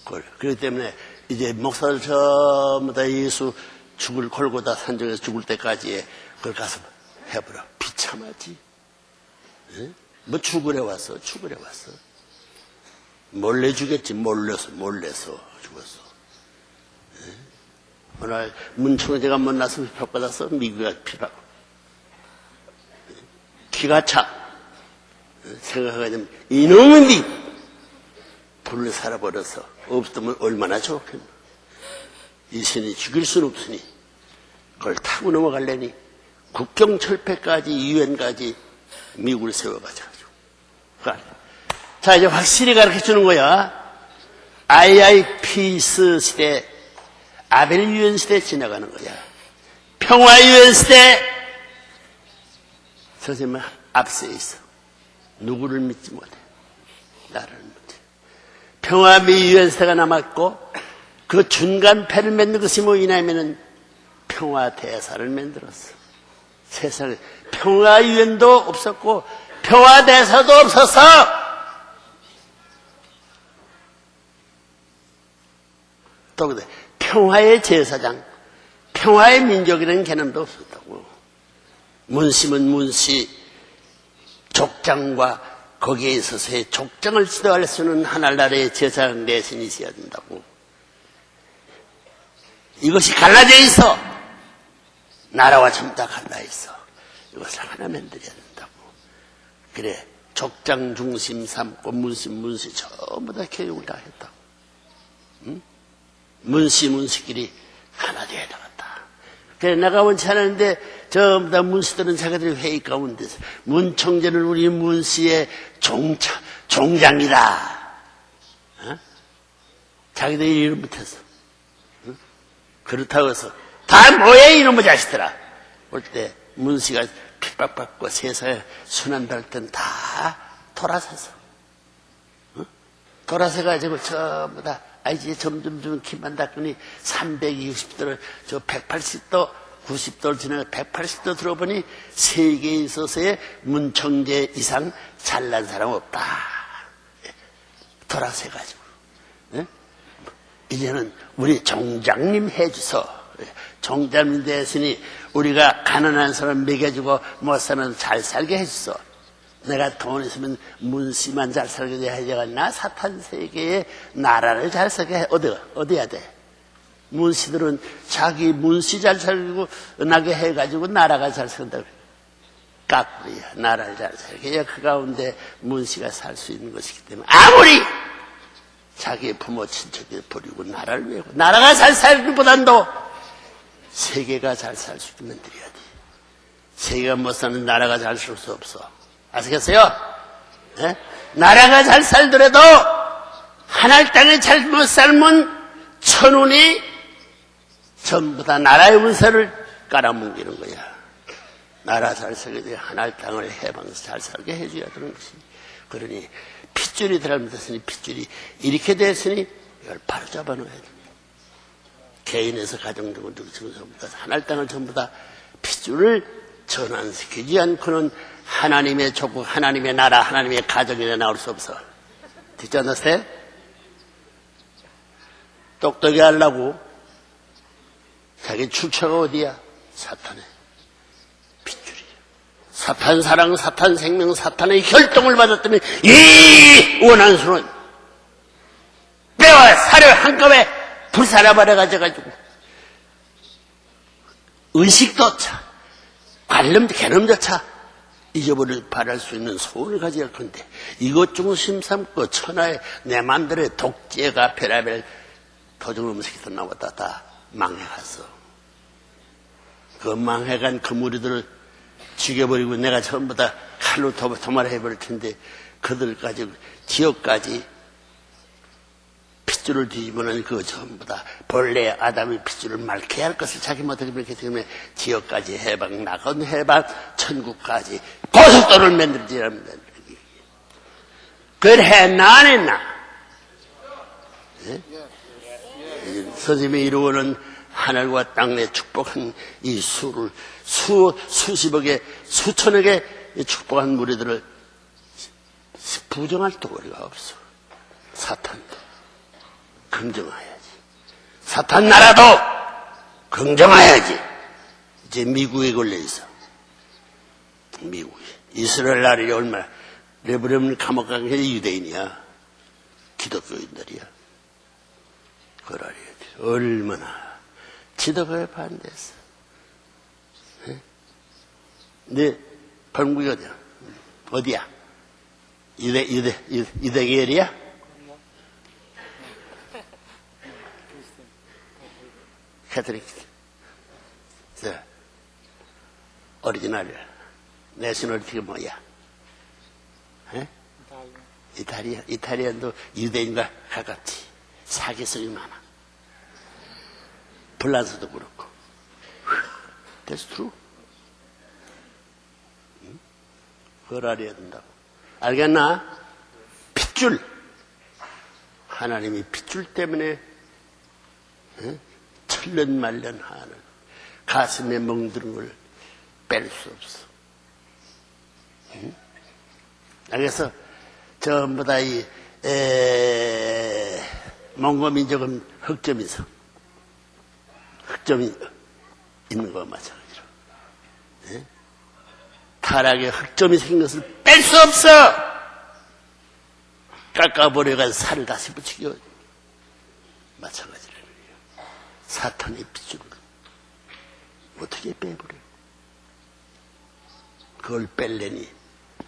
거예요. 그렇기 때문에 이제 목사들 전부 다 예수 죽을 골고다 산정에서 죽을 때까지 그걸 가서 해보라. 비참하지. 네? 뭐 죽으려 왔어. 몰래 죽였지. 몰래서 죽었어. 네? 오늘 문청제가 못나서 벽받아서 미국에 피라고. 기가 차. 생각하게 되면 이놈은 니 불을 살아버려서 없으면 얼마나 좋겠나. 이 신이 죽일 수는 없으니 그걸 타고 넘어가려니 국경 철폐까지 유엔까지 미국을 세워가지고. 자, 이제 확실히 가르쳐 주는 거야. IIPS 시대, 아벨 유엔 시대 지나가는 거야. 평화 유엔 시대. 선생님은 앞서 있어. 누구를 믿지 못해. 나를 믿지. 평화 미 유엔 시대가 남았고 그 중간 패를 만든 것이 뭐냐면은 평화 대사를 만들었어. 세상에 평화 유엔도 없었고 평화 대사도 없었어. 또 그래 평화의 제사장, 평화의 민족이라는 개념도 없었다고. 문심은 문시 족장과 거기에 있어서의 족장을 지도할 수는 하늘나라의 제사장 대신이 있어야 된다고. 이것이 갈라져 있어. 나라와 전부 다 갈라 있어. 이것을 하나 만들어야 된다고. 그래 족장 중심 삼고 문시 전부 다 교육을 다 했다고. 응? 문시끼리 하나 되어야 되겠다. 그래 내가 원치 않았는데 전부 다 문시들은 자기들이 회의 가운데서 문총재는 우리 문시의 종장이다. 어? 자기들이 이름 붙였어. 어? 그렇다고 해서 다 뭐야 이놈의 자식들아. 올 때 문시가 핍박받고 세상에 순환될 땐 다 돌아서서 돌아서가지고 전부 다 이제 점점 기만 닦으니 320도를 저 180도 90도를 지나가 180도 들어보니 세계에 있어서의 문청재 이상 잘난 사람 없다. 돌아서가지고 이제는 우리 종장님 해주소. 종장님 대신이 우리가 가난한 사람 먹여주고 못 사는 잘 살게 해주소. 내가 돈 있으면 문시만 잘 살게 해야겠나? 사탄 세계에 나라를 잘 살게 해. 어디야 돼? 문시들은 자기 문시 잘 살고 나게 해가지고 나라가 잘 산다고. 까꾸리야. 나라를 잘 살게 해야 그 가운데 문시가 살 수 있는 것이기 때문에 아무리 자기 부모 친척을 버리고 나라를 위하고 나라가 잘 살기 보단도 세계가 잘 살 수 있게 만들어야 돼. 세계가 못 사는 나라가 잘 살 수 없어. 아시겠어요? 네? 나라가 잘 살더라도 하늘 땅에 잘못 살면 천운이 전부 다 나라의 운세를 깔아뭉개는 거야. 나라 잘 살게 돼 하늘 땅을 해방해서 잘 살게 해줘야 되는 것이. 그러니 핏줄이 잘못됐으니 핏줄이 이렇게 됐으니 이걸 바로 잡아놓아야 돼. 개인에서 가정적으로 하늘 땅을 전부 다 핏줄을 전환시키지 않고는 하나님의 조국, 하나님의 나라, 하나님의 가정에 나올 수 없어. 듣지 않았어요? 똑똑히 하려고 자기 출처가 어디야? 사탄의 핏줄이야. 사탄 사랑, 사탄 생명, 사탄의 혈통을 받았더니 이 원한수는 뼈와 살을 한꺼번에 불살아버려가지고 의식조차 개념조차 잊어버릴 바랄 수 있는 소원을 가져야 건데 이것 중심 삼고 천하의 내 맘대로의 독재가 별의별 도둑놈 새끼들 나왔다 다 망해갔어. 그 망해간 그 무리들을 죽여버리고 내가 전부 다 칼로 도말해버릴 텐데 그들까지 지역까지 핏줄을 뒤집어놓은 그 전부 다 본래 아담의 핏줄을 맑게 할 것을 자기 못하게 그렇기 때문에 지역까지 해방, 낙원 해방, 천국까지 고속도로를 만들지 않는다. 그걸 했나 안 했나? 네? 선생님이 이루어는 하늘과 땅에 축복한 이 수를 수십억의 수천억의 축복한 무리들을 부정할 도리가 없어. 사탄도 긍정해야지. 사탄 나라도 긍정해야지. 이제 미국에 걸려 있어. 미국이 이스라엘 나라이 얼마나 레브렘을 감옥 간 게 유대인이야. 기독교인들이야. 그걸 알아야지. 얼마나 기독교에 반대했어. 네 본국이 어디야? 어디야? 유대계열이야? 캐톨릭. 자, 오리지널 내셔널티가 뭐야? 에? 이탈리아도 유대인과 가깝지. 사기성이 많아. 프랑스도 그렇고. That's true. 그걸 알아야 된다고. 알겠나? 핏줄. 하나님이 핏줄 때문에 천년만년 하늘 가슴에 멍드는 걸 뺄 수 없어. 그래서 전부 다 이 몽고 민족은 흑점이 있어. 흑점이 있는 거와 마찬가지로. 타락에 흑점이 생긴 것을 뺄 수 없어. 깎아버려가지고 살을 다시 붙이기 마찬가지라는 거예요. 사탄의 핏줄을 어떻게 빼버려? 그걸 뺄래니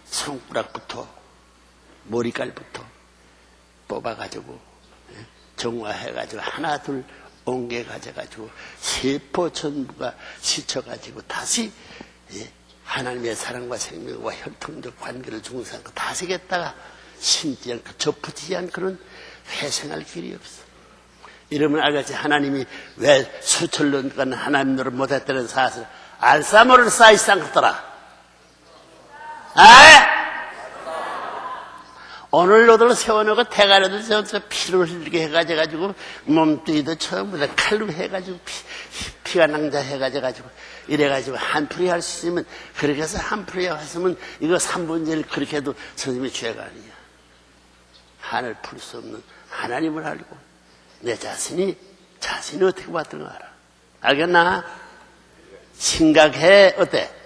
손가락부터 머리깔부터 뽑아가지고 정화해가지고 하나 둘 옮겨 가져가지고 세포 전부가 씻혀가지고 다시 하나님의 사랑과 생명과 혈통적 관계를 중상하고 다시겠다가 심지 않고 접붙이지 않은 그런 회생할 길이 없어. 이러면 알겠지. 하나님이 왜 수천 년간 하나님 노릇 못했다는 사실 알사모를 쌓이지 않겠더라. 오늘 노들 세워놓고 대가리도 저 피를 흘리게 해가지고 몸뚱이도 전부 다 칼로 해가지고 피가 낭자해가지고 이래가지고 한풀이 할 수 있으면 그렇게 해서 한풀이 했으면 이거 3분의 1 그렇게 해도 선생님이 죄가 아니야. 한을 풀 수 없는 하나님을 알고 내 자신이 어떻게 받든 알아. 알겠나? 심각해. 어때?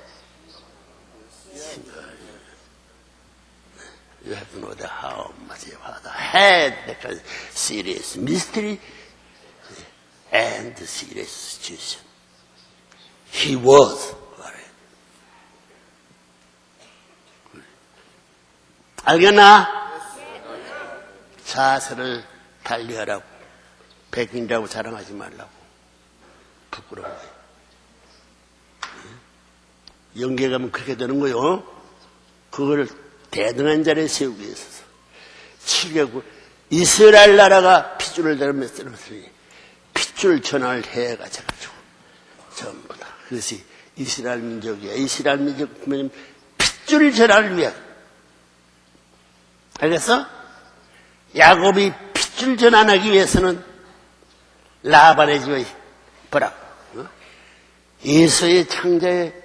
You have to know that how much your father had the serious mystery and the serious situation. He was worried. 알겠나? 자세를 달리하라고. 백인이라고 자랑하지 말라고. 부끄러운 거예요. 영계 가면 그렇게 되는 거요. 그걸 대등한 자리에 세우기 위해서 7개국 이스라엘 나라가 핏줄을 들으면서 핏줄 전환을 해가지고 전부 다 그것이 이스라엘 민족이야. 이스라엘 민족 보면 핏줄 전환을 위해. 알겠어? 야곱이 핏줄 전환하기 위해서는 라반의 집에 보라고 에서의 창자의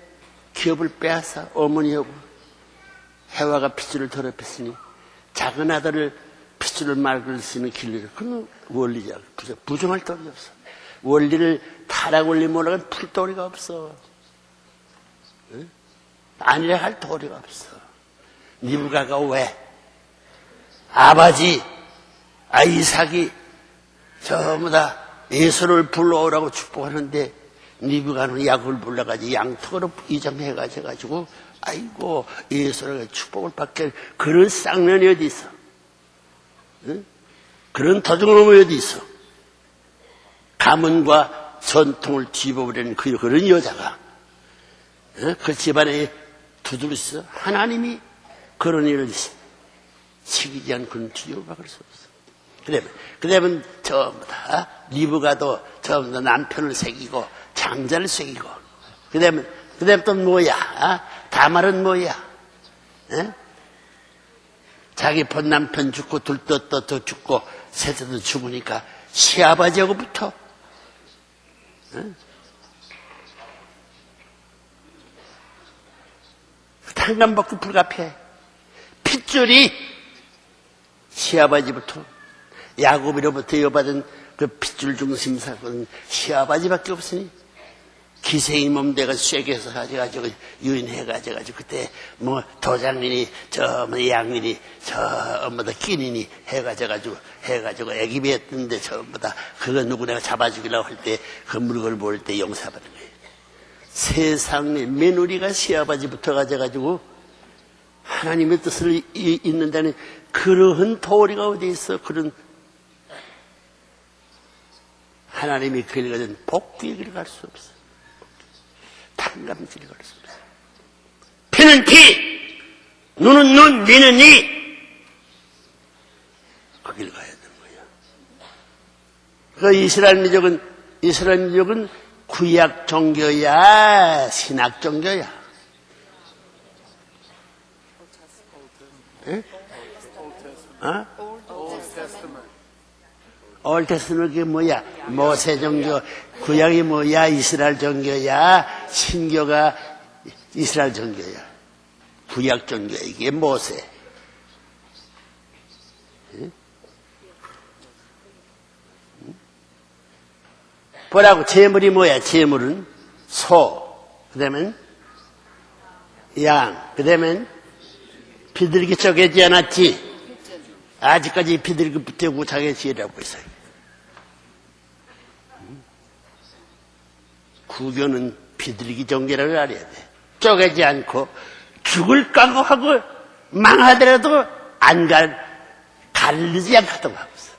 기업을 빼앗아 어머니 여부 해와가 핏줄을 더럽혔으니 작은 아들을 핏줄을 말릴 수 있는 길을 그건 원리자. 부정할 도리 없어. 원리를 타락 원리 몰라가면 풀 도리가 없어. 응? 아니라 할 도리가 없어. 리브가가 왜 아버지 이삭이 전부 다 에서를 불러오라고 축복하는데 리브가는 야곱을 불러가지고 양턱으로 이장해가지고 아이고 예수를 축복을 받게 그런 쌍년이 어디 있어? 응? 그런 도둑놈이 어디 있어? 가문과 전통을 뒤집어버리는 그런 여자가 응? 그 집안에 두드려 있어. 하나님이 그런 일을 시키지 않고는 뒤집어박을 수 없어. 그러면 전부 다 리브가도 전부 다 남편을 새기고 장자를 새기고 그다음에 또 뭐야? 다말은 뭐야? 에? 자기 본 남편 죽고 둘도 또 죽고 셋째도 죽으니까 시아버지하고부터 탄감받고 불가피해. 핏줄이 시아버지부터 야곱이로부터 이어받은 그 핏줄 중심 사건은 시아버지밖에 없으니 기생이 몸 내가 쇠겨서 가져가지고 유인해가지고 그때 뭐 도장님이 양민이 뭐다 끼니니 해가지고 애기비 했는데 전부 다 그거 누구 내가 잡아주기라고 할 때 그 물건을 모을 때 용서받는 거예요. 세상에 며느리가 시아버지부터 가져가지고 하나님의 뜻을 잇는다는 그러한 도리가 어디 있어? 그런 하나님이 그를 가진 복귀의 길을 갈 수 없어. 탄감질이 걸렸습니다. 피는 피, 눈은 눈, 니는 니. 거길 가야 되는 거예요. 그 이스라엘 민족은 구약 종교야, 신학 종교야. 예? 올테스는 그게 뭐야? 모세 종교, 구약이 뭐야? 이스라엘 종교야? 신교가 이스라엘 종교야. 구약 종교야. 이게 모세. 예? 보라고, 제물이 뭐야? 제물은 소, 그 다음엔 양, 그 다음엔 비둘기 쪼개지 않았지? 아직까지 비둘기 붙이고 자기 지으라고 있어요. 구교는 비둘기 종교라고 알아야 돼. 쪼개지 않고 죽을 각오하고 망하더라도 가르지 않겠다고 하고 있어.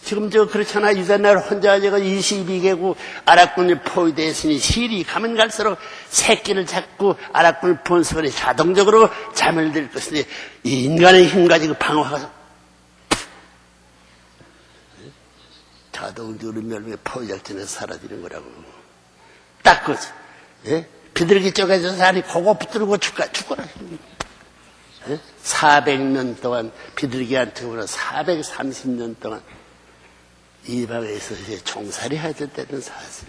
지금 그렇잖아. 유대나라 혼자 제가 22개국 아랍군이 포위되어 있으니 시리 가면 갈수록 새끼를 잡고 아랍군을 본성을 자동적으로 잠을 들 것인데 이 인간의 힘 가지고 방어하서 자동적으로 멸망의 포위작전에서 사라지는 거라고. 딱 그거지. 예? 비둘기 쪽에서 살이 고고 붙들고 죽거라. 예? 400년 동안 비둘기한테 오면 430년 동안 이 방에서 이제 종살이 하였다는 사실.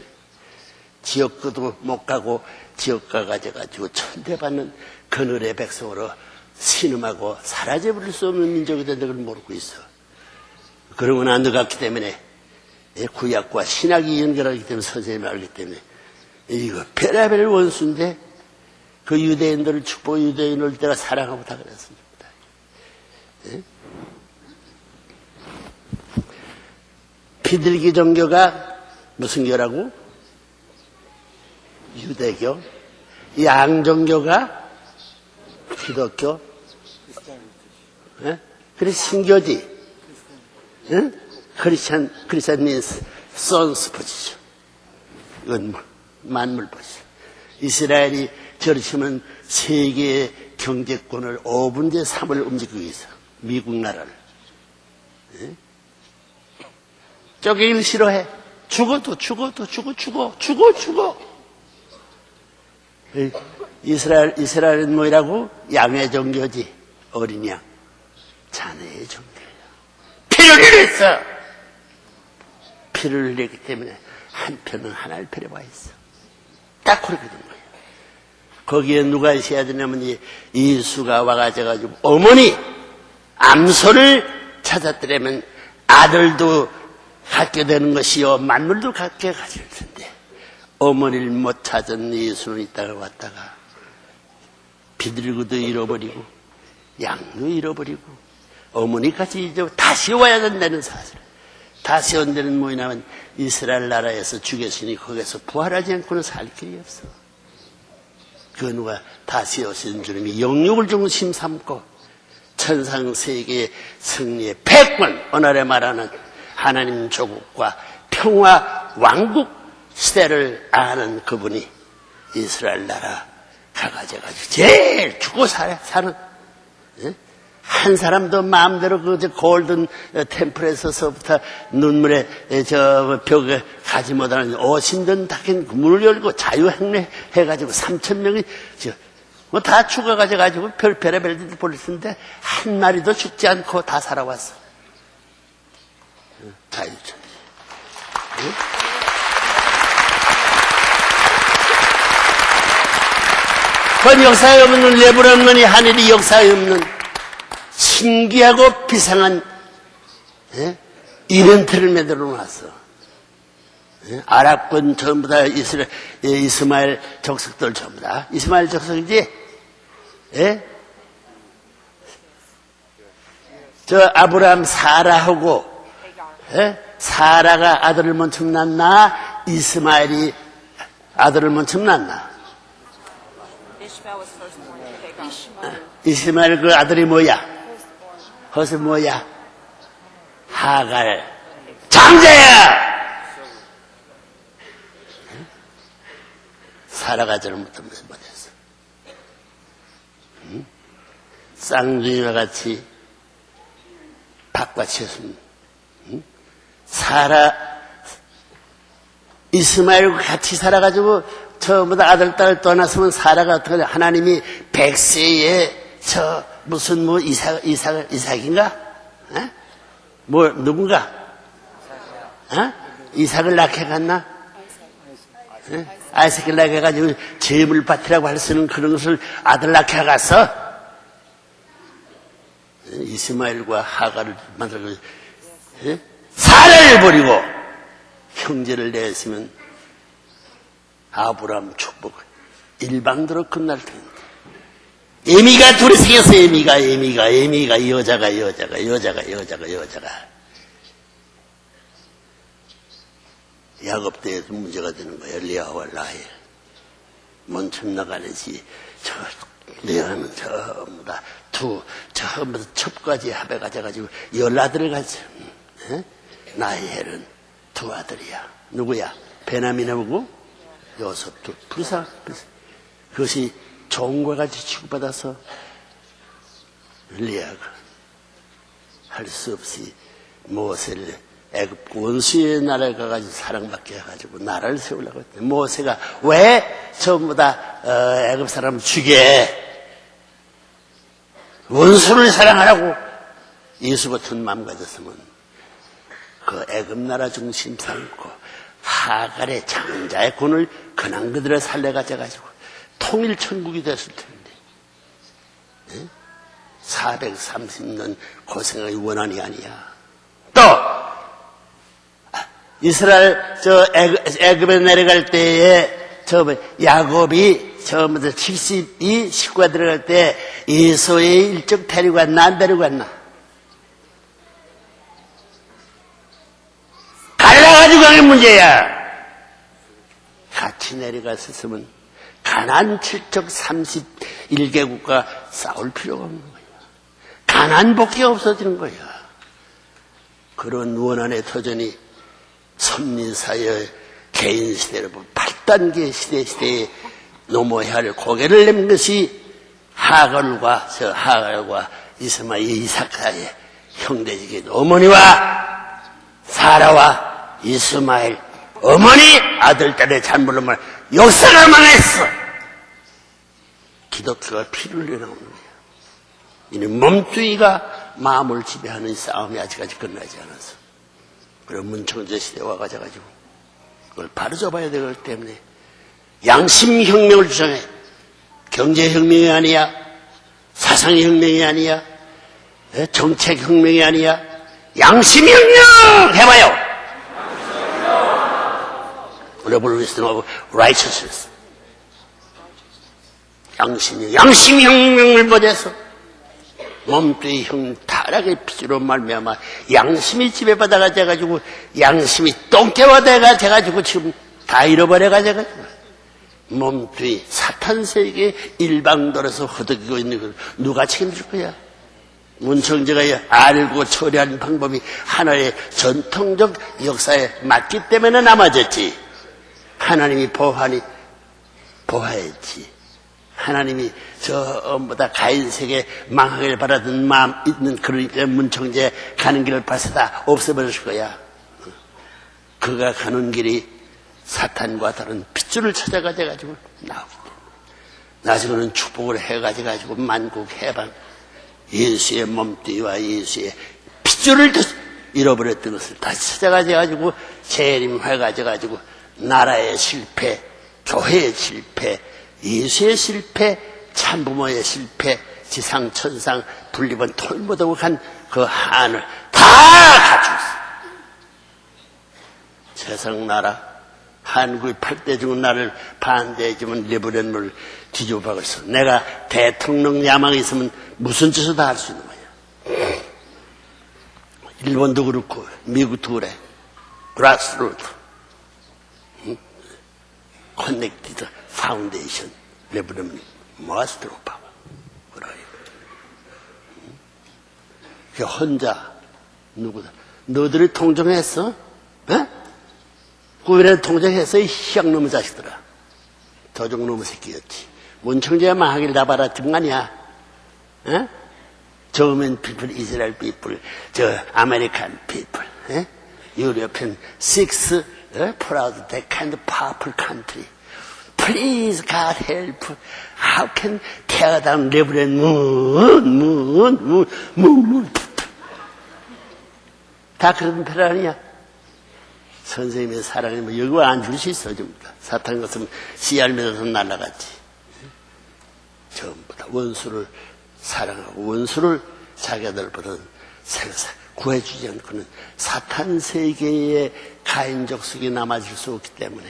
지옥도 못 가고 지옥가 가져가지고 천대받는 그늘의 백성으로 신음하고 사라져버릴 수 없는 민족이 된다는 걸 모르고 있어. 그러고 안들어갔기 때문에 구약과 신학이 연결하기 때문에 선생님이 알기 때문에 이거 별의별 원수인데 그 유대인들을 축복 유대인을 내가 사랑하고 다 그랬습니다. 예? 비둘기 종교가 무슨 교라고? 유대교. 양 종교가 기독교. 예? 그래 신교지. 예? 크리스찬 means sons 보시죠. 이건 만물 보시죠. 이스라엘이 저르시면 세계의 경제권을 5분의 3을 움직이고 있어. 미국 나라를. 예? 쪼개기를 싫어해. 죽어. 이스라엘은 뭐라고? 양의 종교지. 어린 양. 자네의 종교야. 피를 흘렸어. 피를 흘렸기 때문에 한편은 하나를 펴려와 있어. 딱 그렇게 된 거예요. 거기에 누가 있어야 되냐면 이수가 와가지고 어머니 암소를 찾았더라면 아들도 갖게 되는 것이요 만물도 갖게 가질 텐데 어머니를 못 찾은 예수는 있다가 왔다가 비둘기도 잃어버리고 양도 잃어버리고 어머니까지 이제 다시 와야 된다는 사실. 다시 온 데는 뭐냐면 이스라엘 나라에서 죽였으니 거기서 부활하지 않고는 살 길이 없어. 그 누가 다시 오신 주님이 영육을 중심 삼고 천상세계의 승리의 100번 오늘에 말하는 하나님 조국과 평화 왕국 시대를 아는 그분이 이스라엘 나라 가가져가지고 제일 죽고 사는 한 사람도 마음대로 그 골든 템플에 서서부터 눈물에 저 벽에 가지 못하는 오신든 닫힌 문을 열고 자유행례 해가지고 3,000명이 뭐 다 죽어가지고 별의별 데도 벌렸는데 한 마리도 죽지 않고 다 살아왔어. 자유주의. 그 역사에 없는 레브론론이 하늘이 역사에 없는 신기하고 비상한 이벤트를 만들어 놨어. 아랍권 전부 다 이스마엘 족속들 전부 다. 이스마엘 족속이지? 저 아브라함 사라하고 사라가 아들을 먼저 낳나? 이스마엘이 아들을 먼저 낳나? 이스마엘 그 아들이 뭐야? 그것이 뭐야? 하갈 장자야. 살아가지는 못하면서 못했어. 응? 쌍둥이와 같이 박과치였습니다. 응? 이스마엘과 같이 살아가지고 전부 다 아들, 딸 떠났으면 사라가 어떻게 돼? 하나님이 100세에 무슨 이삭인가? 에? 누군가? 이삭을 낳게 갔나? 아이삭을 낳게 가지고 제물밭이라고 할 수 있는 그런 것을 아들 낳게 갔어? 이스마엘과 하가를 만들고, 사라를 버리고 형제를 내었으면 아브라함 축복 일방적으로 끝날 텐데. 애미가 둘이 생겼어. 애미가 여자가. 야곱 때에도 문제가 되는 거야. 리아와 라헬. 먼처럼 나가는지 리아는 전부 다 전부 다 첩까지 합해가지고 10아들을 가져. 라헬은 2아들이야. 누구야? 베냐민이 누구? 요셉도 불쌍. 그것이 종과 같이 취급받아서 리아가 할 수 없이 모세를 애굽 원수의 나라에 가가지고 사랑받게 해가지고 나라를 세우려고 했대. 모세가 왜 전부 다 애굽 사람을 죽여? 원수를 사랑하라고 예수 같은 마음 가졌으면 그 애굽 나라 중심 삼고 하갈의 장자의 군을 그냥 그대로 살려가져가지고 통일 천국이 됐을 텐데 430년 고생의 원한이 아니야. 또 이스라엘 애굽에 내려갈 때에 야곱이 처음부터 70이 식구가 들어갈 때 에서의 일적 데리고 갔나 안 데리고 갔나? 갈라가지고 가는 문제야. 같이 내려갔었으면 가나안 7적 31개국과 싸울 필요가 없는 거야. 가나안 복귀가 없어지는 거야. 그런 원한의 터전이 선민사의 개인 시대로 8단계 시대에 넘어야 할 고개를 내민 것이 하갈과 이스마엘 이삭의 형제지기 어머니와 사라와 이스마엘 어머니 아들 딸의 잘못을 역사가 망했어. 기독교가 피를 흘려나오는 거야. 이는 몸뚱이가 마음을 지배하는 싸움이 아직까지 끝나지 않았어. 그런 문청제 시대에 와가지고 그걸 바로잡아야 되기 때문에 양심혁명을 주장해. 경제혁명이 아니야, 사상혁명이 아니야, 정책혁명이 아니야, 양심혁명 해봐요. Revolution of Righteousness. 양심혁명을 보내서 몸뚱이 타락의 피지로 말미암아 양심이 지배받아가지고 양심이 똥개화돼가지고 지금 다 잃어버려가지고 몸뚱이 사탄 세계에 일방돌아서 허덕이고 있는 걸 누가 책임질 거야? 문청제가 알고 처리하는 방법이 하나의 전통적 역사에 맞기 때문에 남아졌지. 하나님이 보호했지. 하나님이 전부 다 가인세계 망하길 바라던 마음 있는 그러니까 문청제 가는 길을 벌써 다 없애버릴 거야. 그가 가는 길이 사탄과 다른 핏줄을 찾아가지고 나오고 나중에는 축복을 해가지고 만국 해방 예수의 몸뚱이와 예수의 핏줄을 잃어버렸던 것을 다시 찾아가지고 재림해가지고 나라의 실패, 교회의 실패, 예수의 실패, 참부모의 실패, 지상 천상 분리본 톨못하고 간 그 한을 다 갖추었어. 세상 나라 한국의 8대 죽은 나를 반대해주면 리버런을 뒤집어 박았어. 내가 대통령 야망이 있으면 무슨 짓을 다 할 수 있는 거야. 일본도 그렇고 미국도 그래. 그라스루트 커넥티드 파운데이션 리버런 마스터로 봐봐. 그래. 그 혼자 누구다? 너들이 통정했어? 에? 구별에 통정해서 이 희약놈의 자식들아. 도적놈의 새끼였지. 문청제가 망하길 다 바랐던 거 아니야. 어? 저우먼 피플, 이스라엘 피플, 저 아메리칸 피플, 유럽은 six proud, that kind of powerful country. Please God help. How can tear down Reverend moon. 다 그런 편 아니야. 선생님의 사랑이 뭐 여기 안 줄 수 있어 전부 다. 사탄 같으면 씨알면서 날아갔지. 전부 다 원수를 사랑하고 원수를 자기들보다 구해주지 않고는 사탄 세계의 가인적 속에 남아질 수 없기 때문에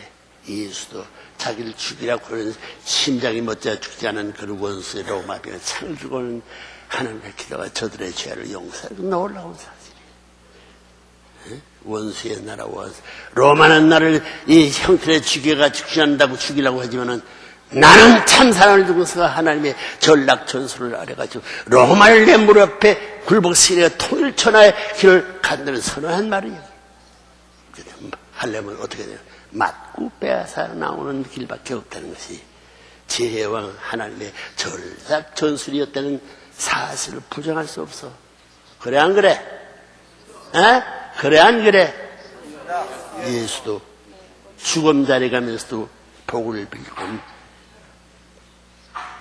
예수도 자기를 죽이라고 그러는 심장이 멋져 죽지 않은 그 원수의 로마병을 창을 주고는 하나님의 기도가 저들의 죄를 용서하고 놀라운 사실이에요. 원수의 나라 원수. 로마는 나를 이 형편에 죽이려고 하지만은 나는 참 사랑을 두고서 하나님의 전락 전술을 알아가지고 로마를 내 무릎 앞에 굴복시려 통일천하의 길을 간다는 선언한 말이에요. 하려면 어떻게 돼요? 맞고 빼앗아 나오는 길밖에 없다는 것이 지혜왕 하나님의 전락 전술이었다는 사실을 부정할 수 없어. 그래 안 그래? 그래 안 그래? 예수도 죽음 자리에 가면서도 복을 빌고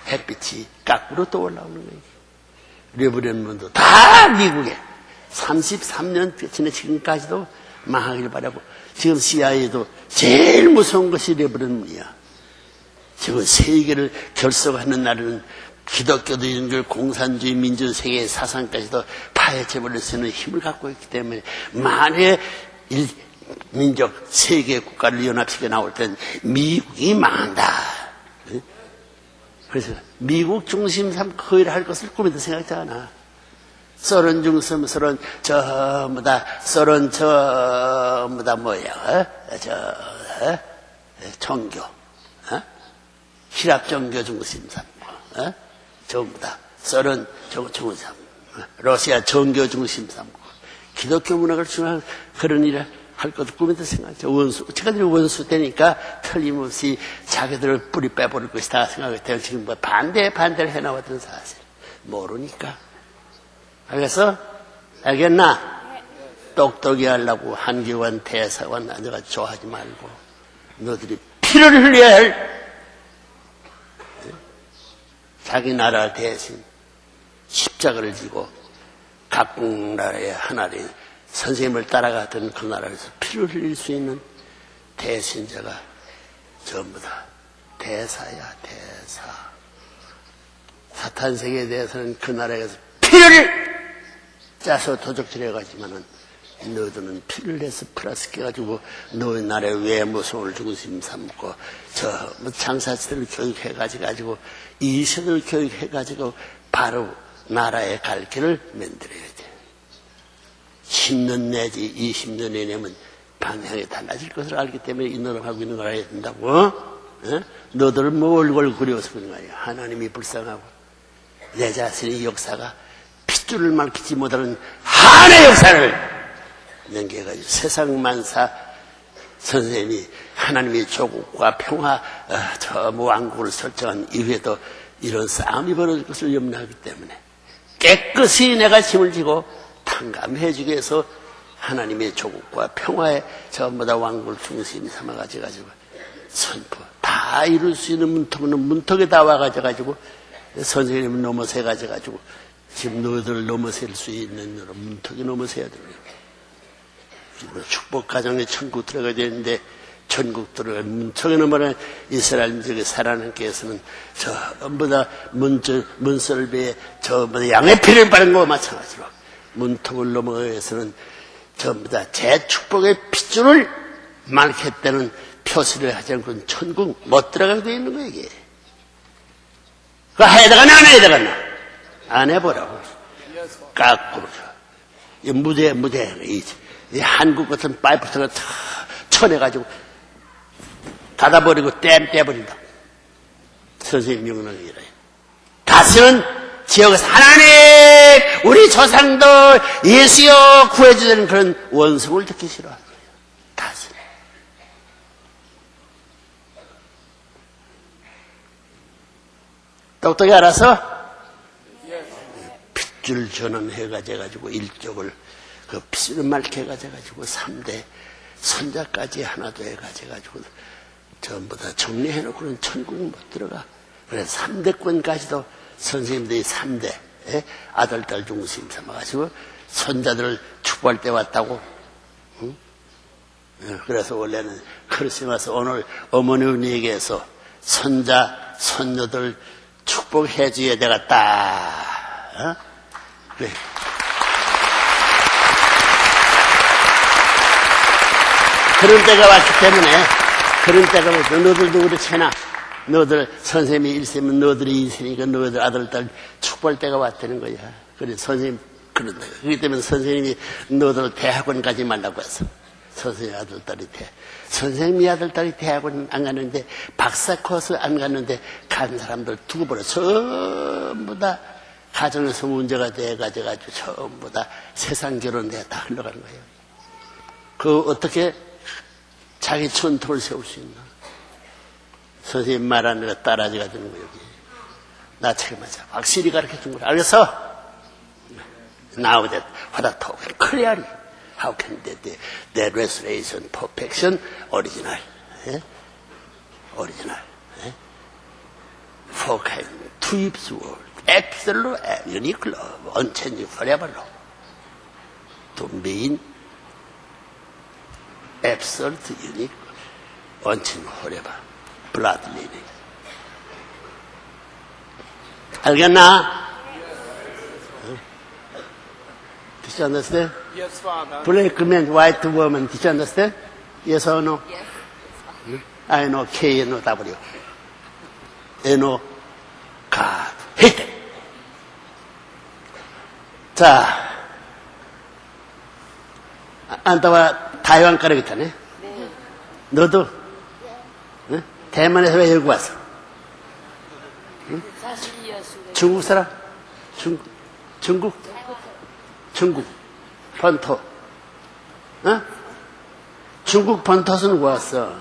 햇빛이 깎으로 떠올라오는 거예요. 레브런문도 다 미국에 33년 전에 지금까지도 망하길 바라고 지금 CIA도 제일 무서운 것이 레브런문이야. 지금 세계를 결속하는 날에는 기독교도 이런 걸 공산주의 민주세계 사상까지도 파헤쳐버릴 수 있는 힘을 갖고 있기 때문에 만약에 민족 세계 국가를 연합시켜 나올 땐 미국이 망한다. 그래서 미국 중심 삼 거의를 할 것을 꿈에도 생각지 않아. 썰은 중심, 썰은 전부 다 종교, 히랍 종교 중심 삼고, 전부 다 썰은 중심 삼고, 러시아 종교 중심 삼고, 기독교 문학을 중요한 그런 일을 할 것도 꿈에도 생각하죠. 원수, 제가들이 원수 되니까 틀림없이 자기들을 뿌리 빼버릴 것이다 생각했대요. 지금 뭐 반대를 해나왔던 사실. 모르니까. 알겠어? 알겠나? 똑똑히 하려고 한기관 대사관 앉아가지고 좋아하지 말고 너들이 피를 흘려야 할 자기 나라 대신 십자가를 지고 각국 나라의 하나님 선생님을 따라가던 그 나라에서 피를 흘릴 수 있는 대신자가 전부 다 대사야, 대사. 사탄 세계에 대해서는 그 나라에서 피를 짜서 도적질해가지만은 너희들은 피를 내서 플러스 깨가지고 너희 나라의 외무성을 중심 삼고 장사들을 교육해가지고 이세들 교육해가지고 바로 나라의 갈 길을 만들어야 돼. 10년 내지 20년 내내면 방향이 달라질 것을 알기 때문에 이 노력하고 있는 걸 알아야 된다고. 너들은 뭐 얼굴 그려서 그런 거야. 하나님이 불쌍하고 내 자신의 역사가 핏줄을 mar키지 못하는 한의 역사를 연계해가지고 세상 만사 선생님이 하나님의 조국과 평화 왕국을 설정한 이후에도 이런 싸움이 벌어질 것을 염려하기 때문에 깨끗이 내가 힘을 지고 탕감해주기 위해서 하나님의 조국과 평화의 전부 다 왕국을 중심 삼아가지고 선포 다 이룰 수 있는 문턱은 문턱에 다 와가지고 선생님을 넘어서가지고 지금 너희들을 넘어설 수 있는 문턱에 넘어서야 돼요. 축복 가정에 천국 들어가야 되는데 천국 들어가 문턱에 넘어가는 이스라엘 민족의 살아남기위해서는 전부 다 문설배에 전부 다 양의 피를 바른 것과 마찬가지로 문턱을 넘어가기 위해서는 전부 다 제 축복의 핏줄을 mar켰다는 표시를 하지 않고는 천국 못 들어가게 되어 있는 거예요, 이게. 그거 해야 되겠나, 안 해야 되겠나? 안 해보라고. 깎고. 이 무대, 이 한국 같은 파이프트가 다 쳐내가지고 닫아버리고 떼버린다. 선생님 명령이래. 다시는 지역에서 하나님, 우리 조상들 예수여 구해주자는 그런 원성을 듣기 싫어하는 거예요. 다시는. 똑똑히 알아서 핏줄 전원해가지고 일족을 그 핏줄을 맑게 해가지고 3대 손자까지 하나도 해가지고 전부 다 정리해놓고는 천국은 못 들어가. 그래서 3대권까지도 선생님들이 3대 아들, 딸 중심 삼아가지고 손자들을 축복할 때 왔다고. 응? 그래서 원래는 크리스마스 오늘 어머니 얘기해서 손자, 손녀들 축복해줘야 되겠다. 그래. 그런 때가 왔기 때문에, 그런 때가 왔어. 너들도 그렇잖아. 너들, 선생님이 일세면 너들이 인생이니까 너들 아들, 딸 축복할 때가 왔다는 거야. 그래, 선생님, 그런 데. 그렇기 때문에 선생님이 너들 대학원까지 말라고 했어. 선생님 아들, 딸이 선생님이 아들, 딸이 대학원 안 갔는데, 박사 코스 안 갔는데, 간 사람들 두고 버려. 전부 다 가정에서 문제가 돼가지고 전부 다 세상 결혼돼 다 흘러가는 거예요. 그 어떻게 자기 전통을 세울 수 있나? 선생님 말하는 거 따라지가 되는 거예요. 나 책임하자. 확실히 가르쳐 준 거야. 알겠어? Now that what I talk clearly, how can the restoration, perfection, original, original, for kind, two world, absolute, unique love, unchanging forever love, to mean absolute, unique, unchanging forever, blood leading. 알겠나? Did you understand? Yes, Father. Black man, white woman. Did you understand? Yes or no? Yes. I know K, N, O, W. N, O, God. Hit it. 자, 안타와台湾가라 그랬잖아. 너도 응? 대만에서 왜 여기 왔어? 응? 중국 사람? 중국? 번토. 어? 중국 번토에서 누구 왔어?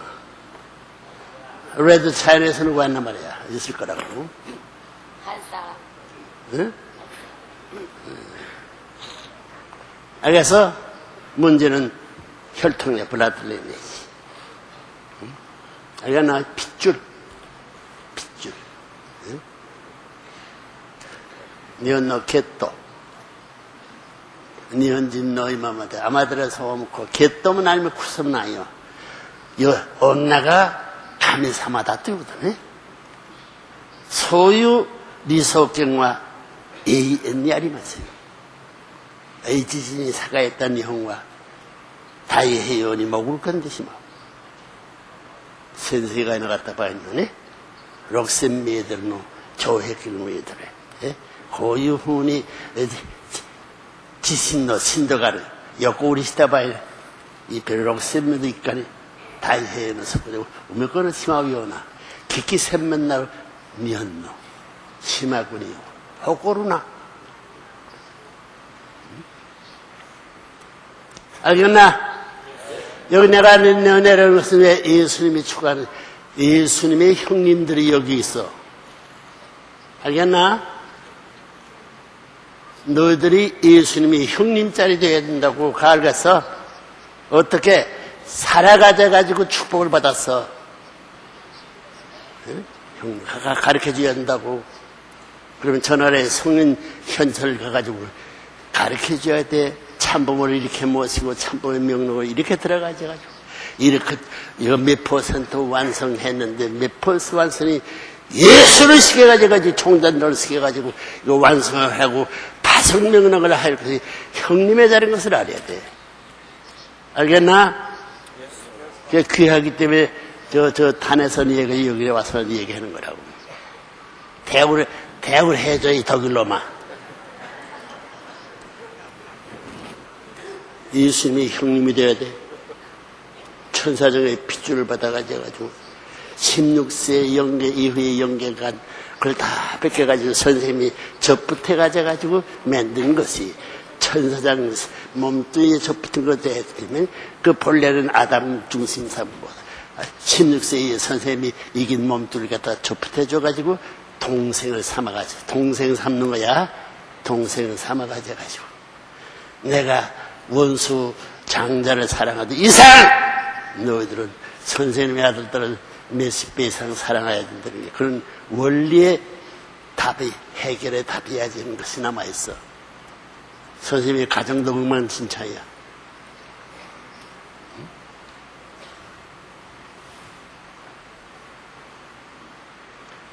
레드 차이나에서 누구 왔단 말이야. 있을 거라고. 한 사람. 응? 그래서 문제는 혈통의 블라드라인이지. 그러니까 핏줄. 니언노 겟도. 니언진 너이마마데 아마들에서 오므코 겟도면 알면 쿠섬 나요. 요 언나가 가미사마다 뜨거든. 소유 리소경과 에이엔니 아리마세요. 에이지진이 사가했던 일본과 다이해요니 먹을 건 듯이 막 센세가 나갔다 봐야네. 록센미에들노 조해길미에들에 고유훈이 지신노 신도가를 여고우리 시다바에 이 록센미도 있까니 다이해요는 속으로 우메거는 심하기오나 기기 샘면나로 미연노 심하군이요 호고루나 알겠나? 여기 내가 내려는 것은 왜 예수님이 추구하는 예수님의 형님들이 여기 있어. 알겠나? 너희들이 예수님이 형님 자리 되어야 된다고 가르쳐서 어떻게 살아가져가지고 축복을 받았어. 형, 가르쳐줘야 된다고. 그러면 전날에 성인 현철 가가지고 가르쳐줘야 돼. 참범을 이렇게 모시고 참범의 명록을 이렇게 들어가져가지고 이렇게 이거 몇 퍼센트 완성했는데 몇 퍼센트 완성이 예수를 시켜가지고 총단을 시켜가지고 이거 완성을 하고 파성명록을 할 것이 형님의 자리인 것을 알아야 돼. 알겠나? 그게 귀하기 때문에 저 단에서 여기 와서 얘기하는 거라고. 대우를 해줘 이 독일로만. 예수님이 형님이 되어야 돼. 천사정의 핏줄을 받아가지고 16세 영계 이후의 영계간 그걸 다 뺏겨가지고 선생님이 접붙여가지고 만든 것이 천사장 몸뚱이에 접붙은 것도 했으면 그 본래는 아담 중심사보다 16세의 선생님이 이긴 몸뚱이를 갖다 접붙여줘가지고 동생을 삼아가지고, 동생 삼는 거야. 동생을 삼아가지고 내가 원수 장자를 사랑하듯 이상 너희들은 선생님의 아들들을 몇십 배 이상 사랑해야 된다는 게 그런 원리의 답이, 해결의 답이야지 하는 것이 남아있어. 선생님의 가정도 엉망진창이야.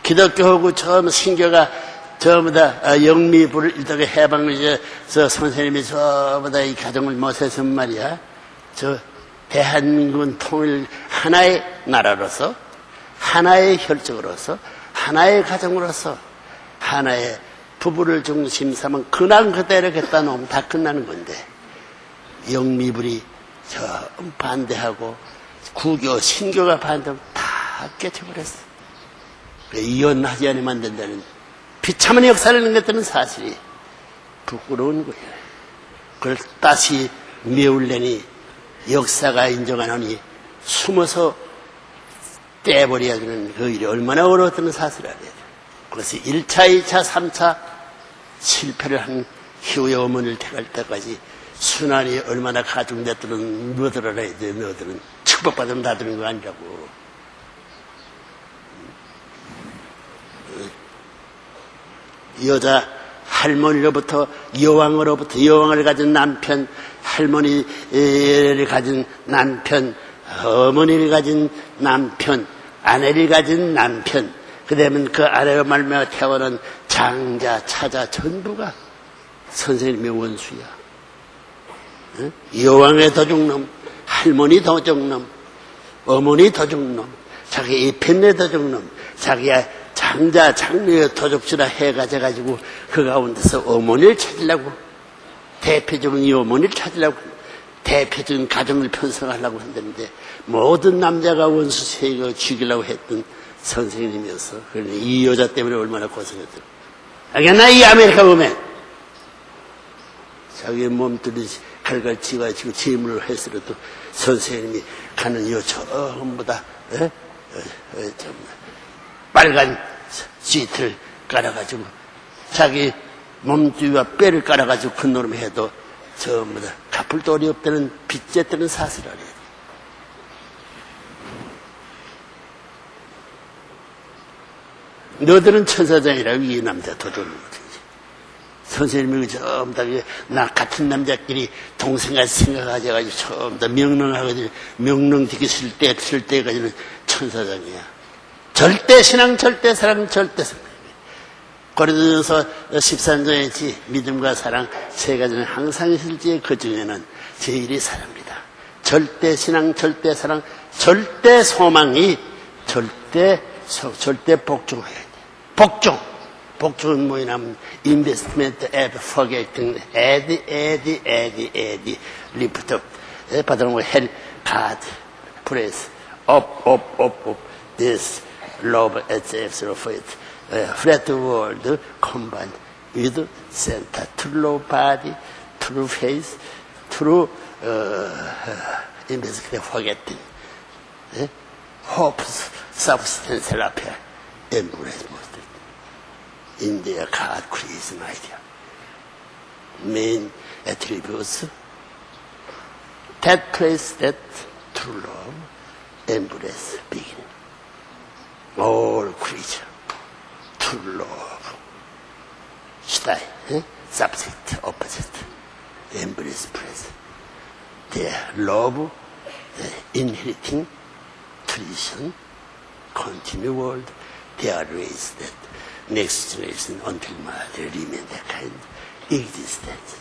기독교하고 처음 신교가 전부 다 영미불을 일덕의 해방을 이제 선생님이 전부 다 이 가정을 모셔서 말이야. 저 대한민국은 통일 하나의 나라로서, 하나의 혈족으로서, 하나의 가정으로서, 하나의 부부를 중심 삼은 근황 그대로 갖다 놓으면 다 끝나는 건데, 영미불이 전 반대하고 구교, 신교가 반대하고 다 깨쳐버렸어. 이혼하지 않으면 안 된다는 비참한 역사를 하는 것들은 사실이 부끄러운 거예요. 그걸 다시 메우려니 역사가 인정하노니 숨어서 떼버려야 되는 그 일이 얼마나 어려웠다는 사실을 알아야 돼요. 그래서 1차, 2차, 3차 실패를 한 희우의 어머니를 택할 때까지 순환이 얼마나 가중됐든 너들 알아야 돼. 너들은 축복받으면 다 되는 거 아니라고. 여자 할머니로부터 여왕으로부터 여왕을 가진 남편, 할머니를 가진 남편, 어머니를 가진 남편, 아내를 가진 남편, 그 다음에 그 아내로 말미암아 태어난 장자, 차자 전부가 선생님의 원수야. 여왕의 도둑놈, 할머니 도둑놈, 어머니 도둑놈, 자기 이편네 도둑놈, 자기야 장자, 장녀의 도둑질을 해가지고 그 가운데서 어머니를 찾으려고, 대표적인 이 어머니를 찾으려고, 대표적인 가정을 편성하려고 한다는데 모든 남자가 원수 세고 죽이려고 했던 선생님이었어. 그러니 이 여자 때문에 얼마나 고생했더라. 알겠나? 이 아메리카 보면 자기의 몸뚱이 갈갈치가지고 질문을 했으라도 선생님이 가는 요 전부 다 빨간 시트를 깔아가지고 자기 몸뚱이와 뼈를 깔아가지고 큰 노름 해도 전부 다 갚을 돈이 없다는 빚제 때는 사실을 알아야 돼. 너들은 천사장이라고 이 남자 도둑놈 거지. 선생님이 전부 다 나 같은 남자끼리 동생같이 생각하셔가지고 전부 다 명령하거든요. 명령 되기 쓸 때까지는 천사장이야. 절대 신앙, 절대 사랑, 절대 사랑. 고린도전서 13장에 있지 믿음과 사랑 세 가지는 항상 있을지 그 중에는 제일이 사랑입니다. 절대 신앙, 절대 사랑, 절대 소망이 절대 복종해야 돼. 복종은 뭐냐면 investment, add, forgetting, add, lift up. 받아놓은 거 hell, God, praise, up, this, love, etc. for it. flat world combined with center, true body, true face, true investment, forgetting. Hope, substantial appear, embrace most. In their God creation idea. Main attributes, that place, that true love, embrace, beginning. All creature, true love, style, subject, opposite, embrace, present. Their love, inheriting, tradition, continue world, their race, that next generation until mother remain that kind existence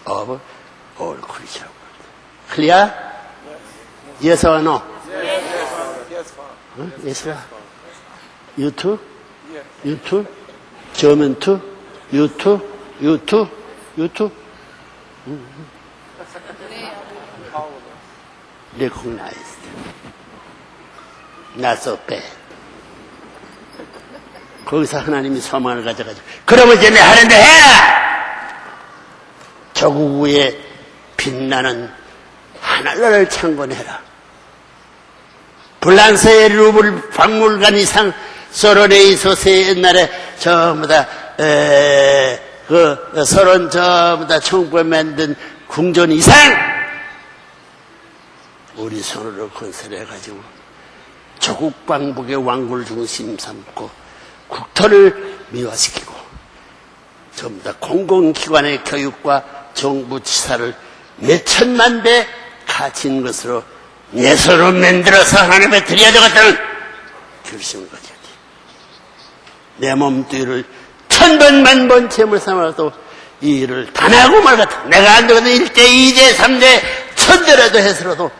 of all creature world. Clear? Yes or no? Yes, Father. Yes, sir. You too? You too? German too? You too? You too? You too? Recognized. Not so bad. 거기서 하나님이 소망을 가져가지고 그러면 이제 내 하는데 해라! 조국 위에 빛나는 하늘나라를 창건해라. 불란서의 루블 박물관 이상 소련에 있어서 옛날에 전부 다, 소련 전부 다 청구에 만든 궁전 이상 우리 손으로 건설해가지고 조국 광복의 왕국을 중심 삼고 국토를 미화시키고 전부 다 공공기관의 교육과 정부 지사를 몇 천만 배 가진 것으로 내 손으로 만들어서 하나님에 드려야 되겠다는 결심을 가져야 돼. 내 몸뚱이를 1000번, 10,000번 제물 삼아도 이 일을 단하고 말겠다. 내가 안 되거든 1대, 2대, 3대, 1000대라도 해서라도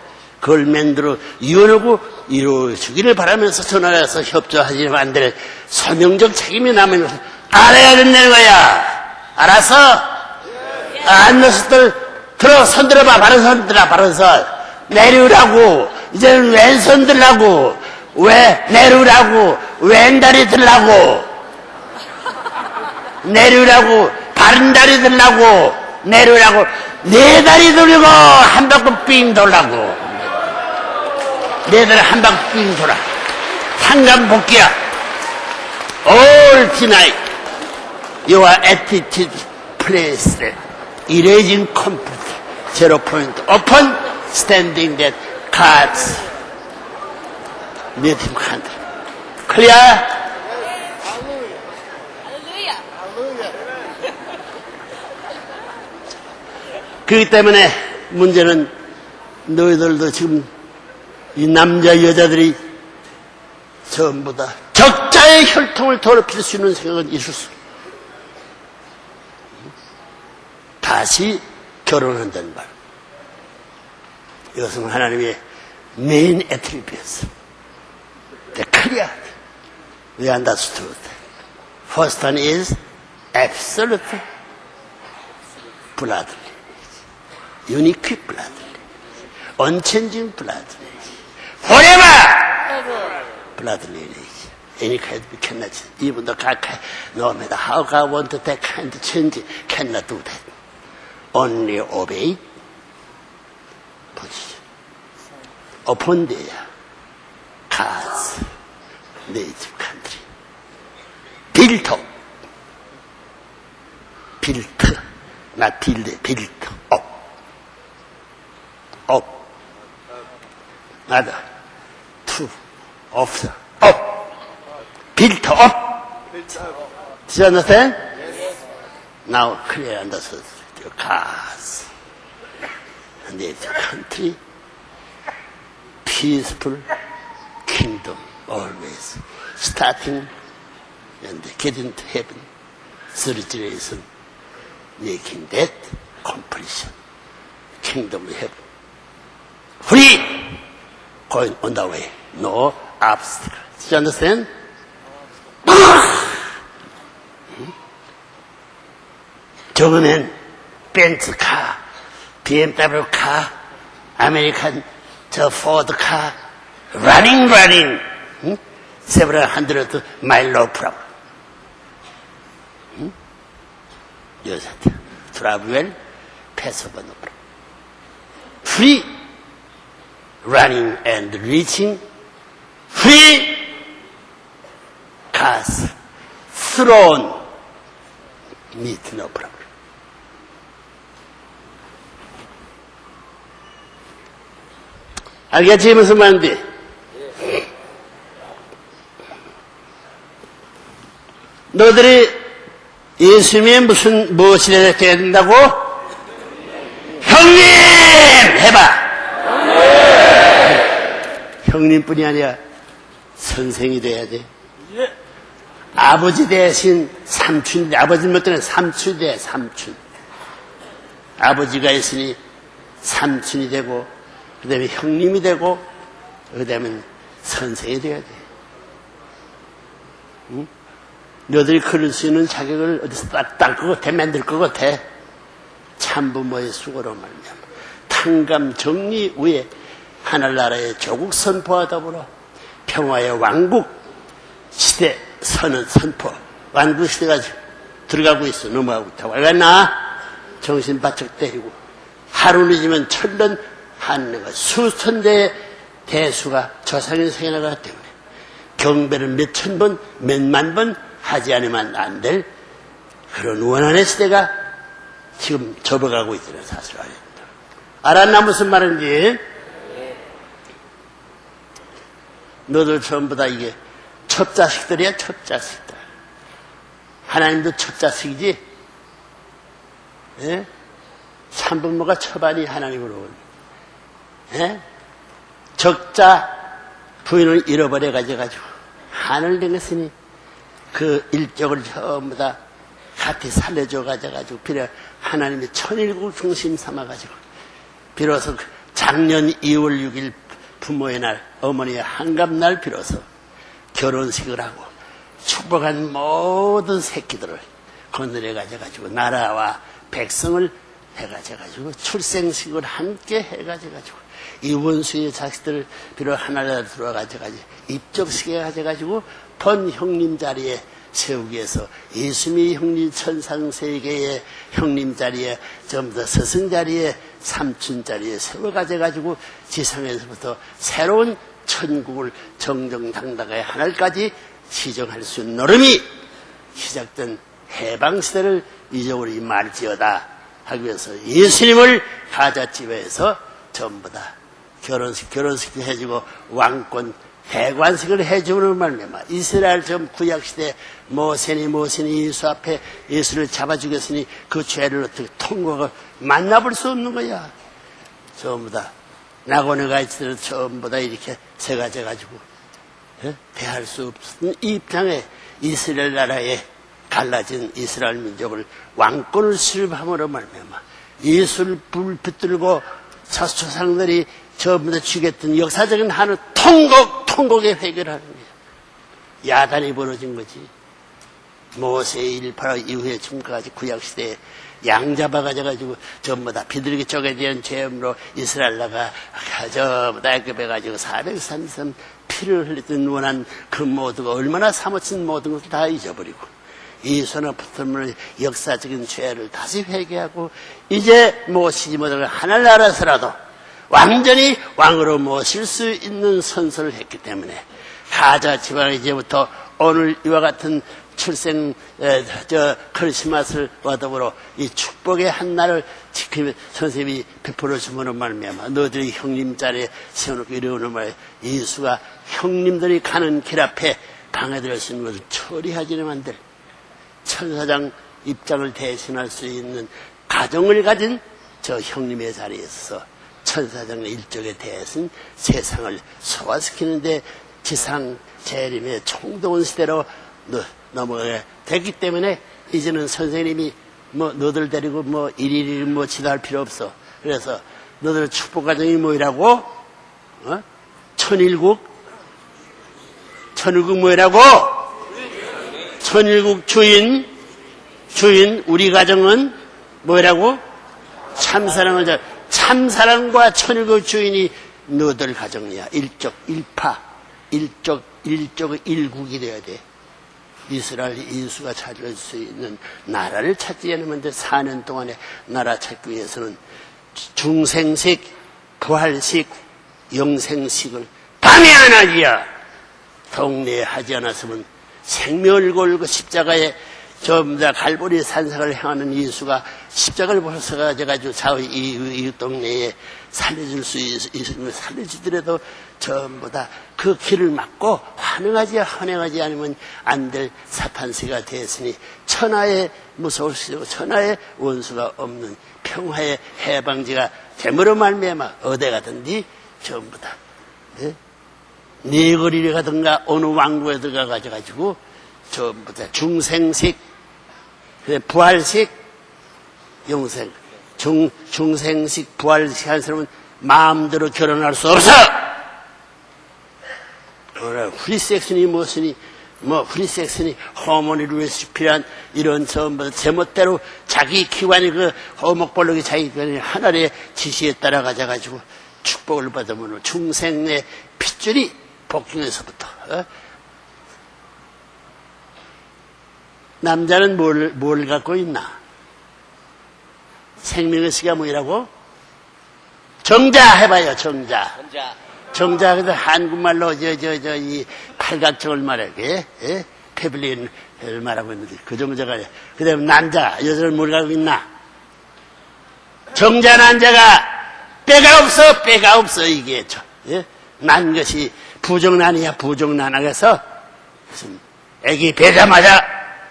그걸 만들어 이혼하고 이루어주기를 바라면서 전화해서 협조하지는 안 되는 소명적 책임이 남은 것을 알아야 된다는 거야. 알았어? 안 넣었을 들어, 손 들어봐. 바른 손 들어, 바른 손. 내려오라고. 이제는 왼손 들라고. 왜 내려오라고. 왼다리 들라고. 내려오라고. 바른 다리 들라고. 내려오라고. 네 다리 돌리고 한 바퀴 삥 돌라고. 네 다리 한 바퀴 삥 돌아. 상관복귀야. All tonight. Your attitude placed erasing complete 0 point upon standing that cards native country. Clear? 할렐루야. 그렇기 때문에 문제는 너희들도 지금 이 남자 여자들이 전부 다 적자의 혈통을 더럽힐 수 있는 생각은 있을 수. 다시 결혼한다는 말. 이것은 하나님의 main attributes. The clear. We understood. First one is absolute blood lineage. Unique blood lineage. Unchanging blood lineage. Forever blood lineage. Any kind cannot, even the God, no matter how God wants that kind of change, cannot do that. Only obey position. Upon their God's native country. Built up. Built, not build, built up. Up. Not two. Of. Up. Built up. Do you understand? Yes. Now clear understood. Your cars, native country, peaceful kingdom always, starting and getting to heaven, third generation, making that completion, kingdom of heaven. Free, going on the way, no obstacle. Do you understand? 저거는 벤츠 카, BMW 카, 아메리칸 저 포드 카, running, several hundred mile per hour. Yes, travel well, pass over no problem. Free, running and reaching, free cars, thrown, meet no problem. 알겠지? 무슨 말인지? 너희들이 예수님이 무엇이 되어야 된다고? 형님! 해봐! 형님뿐이 아니라 선생이 돼야 돼. 아버지 대신 삼촌, 아버지 못되는 삼촌이 돼, 삼촌. 아버지가 있으니 삼촌이 되고, 그 다음에 형님이 되고, 그 다음에 선생이 돼야 돼. 응? 너희들이 그럴 수 있는 자격을 어디서 딸 것 같아, 만들 것 같아. 참부모의 수고로 말미암아 탕감 정리 위에 하늘나라의 조국 선포와 더불어 평화의 왕국 시대 선포, 왕국 시대가 들어가고 있어. 넘어가고 있다고. 알겠나? 정신 바짝 때리고 하루 늦으면 천년 한내가 수천 대의 대수가 조상이 생겨나가기 때문에 경배를 몇천 번, 몇만 번 하지 않으면 안 될 그런 원한의 시대가 지금 접어가고 있잖아요, 사실. 알았나 무슨 말인지? 너들 전부 다 이게 첩자식들이야, 첩자식들. 하나님도 첩자식이지? 예? 삼분모가 첩아니 하나님으로 온. 예? 적자 부인을 잃어버려 가지고 하늘 댕겼으니 그 일적을 전부 다 같이 살려줘 가지고 비록 하나님의 천일국 중심 삼아 가지고 비로소 작년 2월 6일 부모의 날, 어머니의 한갑날 비로소 결혼식을 하고 축복한 모든 새끼들을 건너려 가지고 나라와 백성을 해가지고 출생식을 함께 해가지고 이 원수의 자식들을 비록 하나라도 들어와가지고 입적시켜 가지고 번 형님 자리에 세우기 위해서 예수님이 형님 천상세계의 형님 자리에 전부 다 스승 자리에 삼촌 자리에 세워가지고 지상에서부터 새로운 천국을 정정당당하게 하늘까지 시정할 수 있는 노름이 시작된 해방시대를 잊어버리지 말지어다 하기 위해서 예수님을 가자집에서 전부 다 결혼식도 해주고 왕권 해관식을 해주는 말미암아 이스라엘 전 구약시대 모세니 예수 앞에 예수를 잡아주겠으니 그 죄를 어떻게 통과하고 만나볼 수 없는 거야. 전부 다 낙원에가 있더라도 전부 다 이렇게 세가져가지고 대할 수 없는 이 입장에 이스라엘 나라에 갈라진 이스라엘 민족을 왕권을 수립함으로 말미암아 예수를 붙들고 조상들이 전부 다 죽였던 역사적인 하늘 통곡의 회개를 하는 거예요. 야단이 벌어진 거지. 모세의 일파로 이후에 지금까지 구약시대에 양 잡아가지고 전부 다 비둘기 쪽에 대한 죄음으로 이스라엘 나라가 전부 다 애굽해가지고 433 피를 흘리던 원한 그 모든 거 얼마나 사무친 모든 것을 다 잊어버리고 이손을 붙들면 역사적인 죄를 다시 회개하고 이제 모시지 못할 하늘나라에서라도 완전히 왕으로 모실 수 있는 선서를 했기 때문에 하자 지방은 이제부터 오늘 이와 같은 출생 크리스마스와 더불어 이 축복의 한날을 지키며 선생님이 베풀어 주므로 말미암아 너희들이 형님 자리에 세워놓고 이러는 말 예수가 형님들이 가는 길 앞에 방해될 수 있는 것을 처리하지는 않될 천사장 입장을 대신할 수 있는 가정을 가진 저 형님의 자리에 있어서 천사장의 일적에 대해서는 세상을 소화시키는데 지상 재림의 총동원 시대로 넘어가게 됐기 때문에 이제는 선생님이 너들 데리고 일일이 지도할 필요 없어. 그래서 너들 축복 과정이 뭐라고? 천일국 뭐라고? 천일국 주인 우리 가정은 뭐라고? 참사랑을 참사랑과 천일국 주인이 너들 가정이야. 일족의 일국이 돼야 돼. 이스라엘 예수가 찾을 수 있는 나라를 찾지 않으면 4년 동안에 나라 찾기 위해서는 중생식, 부활식, 영생식을 밤에 안 하지야. 동네에 하지 않았으면 생명을 걸고 십자가에 전부 다 갈보리 산상을 향하는 예수가 십자가를 벗어가지고 이 동네에 살려줄 수 있으면 살려주더라도 전부 다 그 길을 막고 헌행하지 않으면 안 될 사탄세가 되었으니 천하의 무서울 수 있고 천하의 원수가 없는 평화의 해방지가 됨으로 말미암아 어디 가든지 전부 다 네 거리를 가든가 어느 왕국에 들어가가지고 전부 다 중생식 부활식 영생 중생식 부활식 한 사람은 마음대로 결혼할 수 없어. 프리섹션이 무엇이니 프리섹션이 호모니를 위해서 필요한 이런 전부 제멋대로 자기 기관이 그 호목볼록이 자기 기관이 하나님의 지시에 따라 가져가지고 축복을 받으면 중생의 핏줄이 복중에서부터 남자는 뭘 갖고 있나? 생명의 씨가 뭐라고? 정자 해봐요. 정자. 정자, 한국말로, 이 팔각정을 말하게, 예? 패블린을 말하고 있는데, 그 정자가, 그 다음에 난자, 여자를 뭘 가고 있나? 정자, 난자가 빼가 없어, 이게. 예? 난 것이 부정난이야, 부정난하게서, 무슨, 애기 배자마자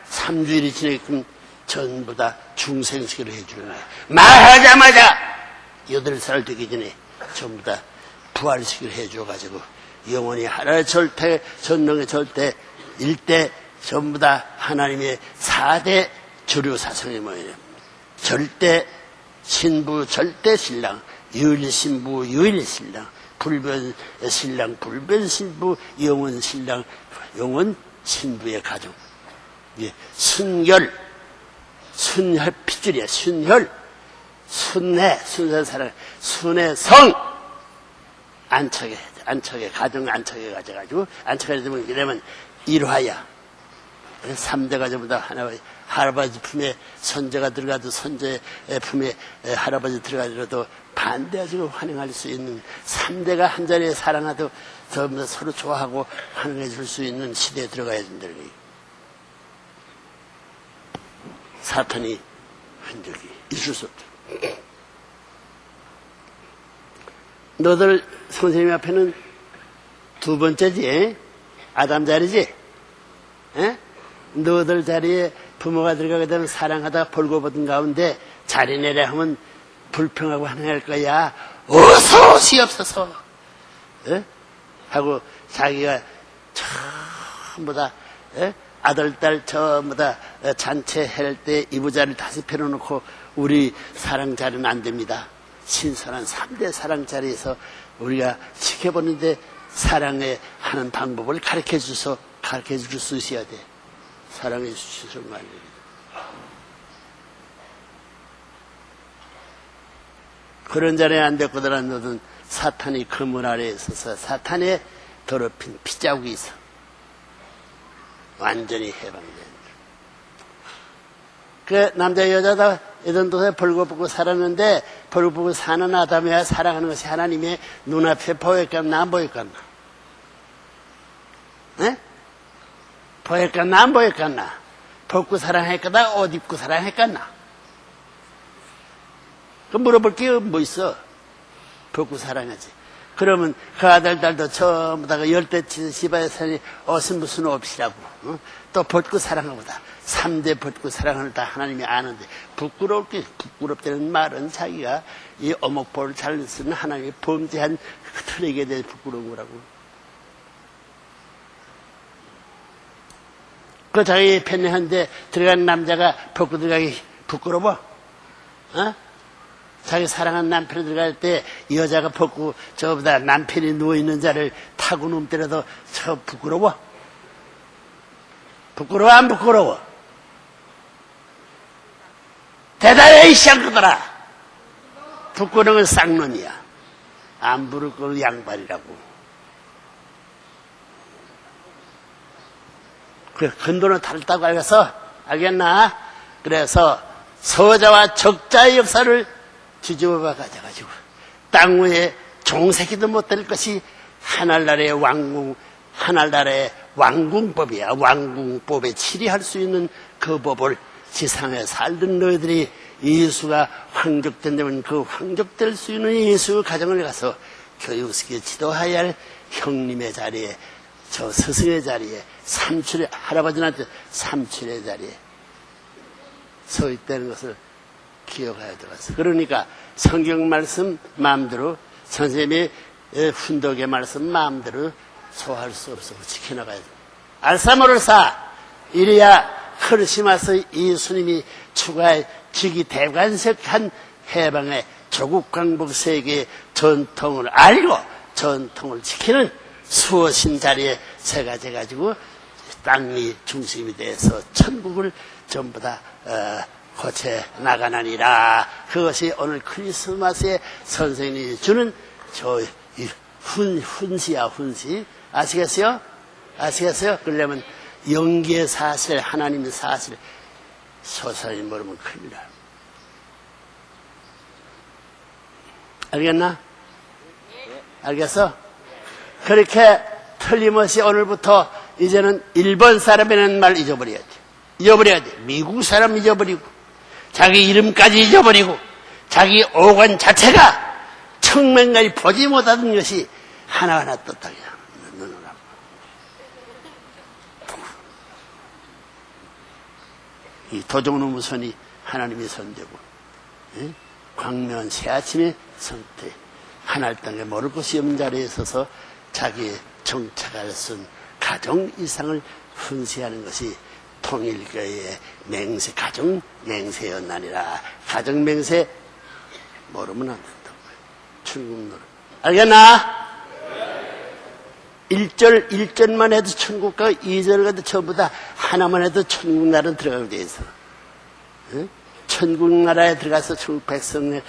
3주일이 지내게끔 전부 다 중생식을 해주는 거야. 말하자마자 8살 되기 전에 전부 다 부활식을 해줘가지고 영원히 하나의 절대, 전능의 절대, 일대 전부 다 하나님의 4대 주류 사상에 모이는 절대 신부, 절대 신랑, 유일신부, 유일신랑, 불변신랑, 불변신부, 영원신랑, 영원신부의 가정. 순결, 순혈 핏줄이야. 순혈, 순내, 순선 사랑, 순의 성 안착에 가정 안착에 가져가지고 안착하게 되면 이러면 일화야. 3대가 전부 다 할아버지 품에 손자가 들어가도 손자의 품에 할아버지 들어가더라도 반대하고 환영할 수 있는 3대가 한 자리에 사랑하도 서로 좋아하고 환영해 줄 수 있는 시대에 들어가야 된다는 거예요. 사탄이 흔적이 있을 수 없다. 너들 선생님 앞에는 두 번째지, 아담 자리지? 에? 너들 자리에 부모가 들어가게 되면 사랑하다 벌거벗은 가운데 자리 내려 하면 불평하고 환영할 거야. 어서 오시옵소서. 에? 하고 자기가 전부 다 아들, 딸 전부 다 잔치 할 때 이부자를 다시 펴놓고 우리 사랑 자리는 안 됩니다. 신선한 3대 사랑 자리에서 우리가 지켜보는데 사랑에 하는 방법을 가르쳐 줄 수 있어야 돼. 사랑해 주셔서 말입니다. 그런 자리에 안 됐거든 너는 사탄이 그물 아래에 있어서 사탄의 더럽힌 피자국이 있어. 완전히 해방된. 그 남자 여자다 예전도에 벌거벗고 살았는데 벌거벗고 사는 아담이야 사랑하는 것이 하나님의 눈앞에 보였겠나 안 보였겠나? 네? 보였겠나 안 보였겠나? 벗고 사랑했겠나 옷 입고 사랑했겠나? 그 물어볼 게 뭐 있어? 벗고 사랑하지. 그러면 그 아들, 딸도 전부 다 열대치 시바에 사니 옷은 무슨 옷이라고. 어? 또 벗고 사랑하고다. 3대 벗고 사랑을 다 하나님이 아는데 부끄럽다는 말은 자기가 이 어목보를 잘 쓰는 하나님이 범죄한 그 틀에게 대해 부끄러운 거라고. 그 자기 편애한데 들어간 남자가 벗고 들어가기 부끄러워? 어? 자기 사랑하는 남편이 들어갈 때 여자가 벗고 저보다 남편이 누워있는 자를 타고 놈더라도 저 부끄러워? 부끄러워 안 부끄러워? 대단해 이 쌍꺼더라. 부끄러운 건 쌍놈이야. 안 부를 건 양발이라고. 그래 근도는 다르다고 알겠나? 그래서 서자와 적자의 역사를 뒤집어봐 가져가지고 땅 위에 종새끼도 못 될 것이 하늘나라의 왕궁법이야. 왕궁법에 치리할 수 있는 그 법을 지상에 살던 너희들이 예수가 황족된다면 그 황족될 수 있는 예수 가정을 가서 교육시켜 지도해야 할 형님의 자리에 저 스승의 자리에 삼출의 할아버지한테 삼출의 자리에 서 있다는 것을 기억해야 되겠어. 그러니까 성경 말씀 마음대로 선생님의 훈덕의 말씀 마음대로 소화할 수 없어 지켜나가야 돼. 알사모를사 이래야 흐르시마서 예수님이 추가해 지기 대관색한 해방의 조국 강복 세계의 전통을 알고 전통을 지키는 수호신 자리에 새가 돼가지고 땅이 중심이 돼서 천국을 전부 다 고쳐 나가나니라. 그것이 오늘 크리스마스에 선생님이 주는 저 훈시야 훈시. 아시겠어요? 아시겠어요? 그러려면 영계의 사실 하나님의 사실 소설이 모르면 큰일 나요. 알겠나? 알겠어? 그렇게 틀림없이 오늘부터 이제는 일본 사람이라는 말 잊어버려야 돼. 잊어버려야 돼. 미국 사람 잊어버리고, 자기 이름까지 잊어버리고, 자기 오관 자체가 청명까지 보지 못하던 것이 하나하나 떴다. 눈으로. 이 도종노무선이 하나님의 선대고, 광명한 새아침의 선대, 하늘 땅에 모를 것이 없는 자리에 서서 자기의 정착을 쓴 가정 이상을 훈시하는 것이 통일교회의 맹세, 가정 맹세였나니라. 가정 맹세 모르면 안 된다고. 출국노릇. 알겠나? 1절만 해도 천국 가고 2절 가도 전부 다 하나만 해도 천국 나라는 들어가게 돼 있어. 응? 천국 나라에 들어가서 천국 백성을